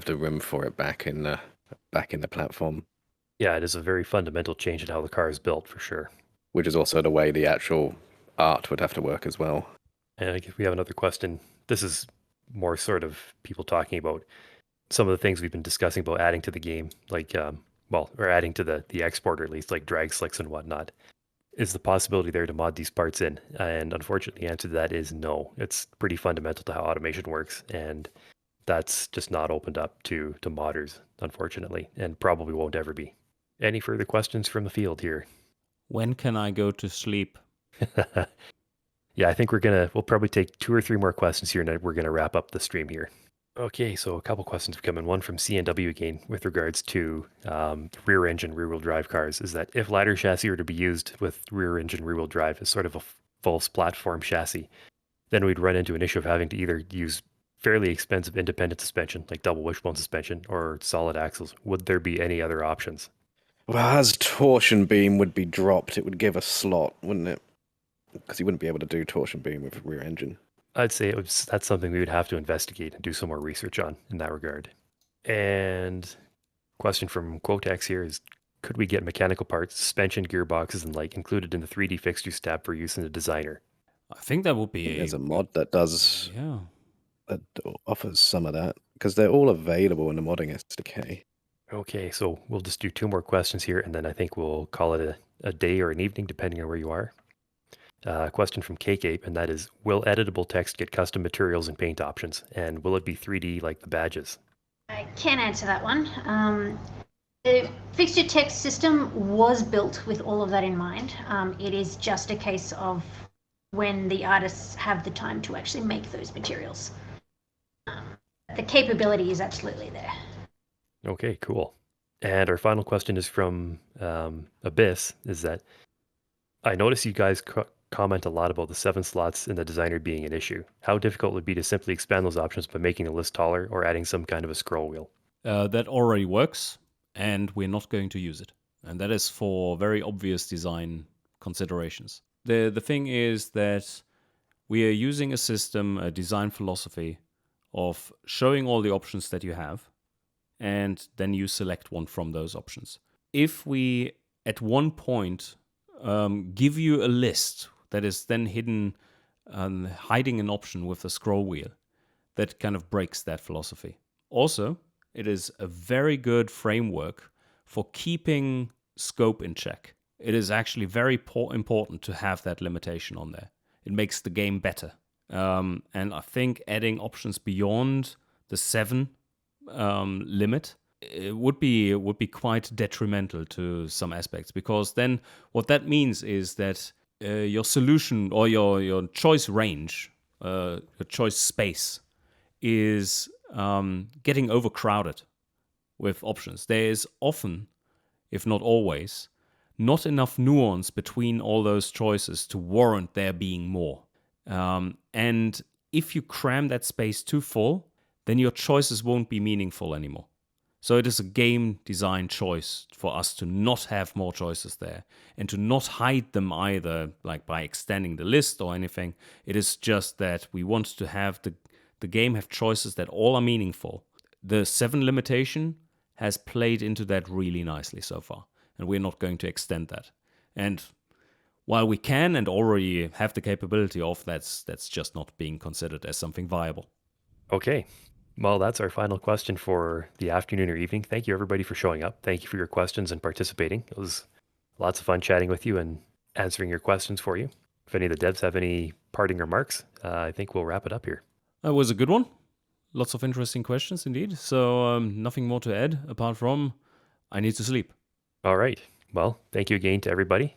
the room for it back in the platform. Yeah, it is a very fundamental change in how the car is built, for sure. Which is also the way the actual art would have to work as well. And I guess we have another question. This is more sort of people talking about some of the things we've been discussing about adding to the game, like, or adding to the exporter at least, like drag slicks and whatnot. Is the possibility there to mod these parts in? And unfortunately, the answer to that is no. It's pretty fundamental to how automation works, and that's just not opened up to modders, unfortunately, and probably won't ever be. Any further questions from the field here? When can I go to sleep? Yeah, I think we'll probably take 2 or 3 more questions here, and we're gonna wrap up the stream here. Okay, so a couple questions have come in. One from CNW again with regards to rear engine, rear wheel drive cars. Is that if ladder chassis are to be used with rear engine, rear wheel drive as sort of a false platform chassis, then we'd run into an issue of having to either use fairly expensive independent suspension, like double wishbone suspension, or solid axles. Would there be any other options? Well, as torsion beam would be dropped, it would give a slot, wouldn't it? Because you wouldn't be able to do torsion beam with a rear engine. I'd say that's something we would have to investigate and do some more research on in that regard. And question from Quotex here is, could we get mechanical parts, suspension, gearboxes, and like included in the 3D fixtures tab for use in the designer? I think that would be There's a mod that does yeah. that offers some of that, because they're all available in the modding SDK. Okay, so we'll just do 2 more questions here, and then I think we'll call it a day or an evening, depending on where you are. Question from Cake-Ape, and that is, will editable text get custom materials and paint options? And will it be 3D like the badges? I can answer that one. The fixture text system was built with all of that in mind. It is just a case of when the artists have the time to actually make those materials. The capability is absolutely there. Okay, cool. And our final question is from Abyss, is that I notice you guys comment a lot about the 7 slots in the designer being an issue. How difficult would it be to simply expand those options by making the list taller or adding some kind of a scroll wheel? That already works, and we're not going to use it. And that is for very obvious design considerations. The thing is that we are using a system, a design philosophy of showing all the options that you have, and then you select one from those options. If we, at one point, give you a list that is then hiding an option with a scroll wheel, that kind of breaks that philosophy. Also, it is a very good framework for keeping scope in check. It is actually very important to have that limitation on there. It makes the game better. And I think adding options beyond the 7 limit, it would be quite detrimental to some aspects, because then what that means is that your solution or your choice range, your choice space, is getting overcrowded with options. There is often, if not always, not enough nuance between all those choices to warrant there being more. And if you cram that space too full, then your choices won't be meaningful anymore. So it is a game design choice for us to not have more choices there and to not hide them either, like by extending the list or anything. It is just that we want to have the game have choices that all are meaningful. The 7 limitation has played into that really nicely so far, and we're not going to extend that. And while we can and already have the capability of, that's just not being considered as something viable. Okay. Well, that's our final question for the afternoon or evening. Thank you, everybody, for showing up. Thank you for your questions and participating. It was lots of fun chatting with you and answering your questions for you. If any of the devs have any parting remarks, I think we'll wrap it up here. That was a good one. Lots of interesting questions indeed. So nothing more to add apart from I need to sleep. All right. Well, thank you again to everybody.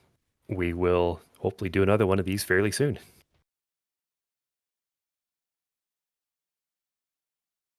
We will hopefully do another one of these fairly soon.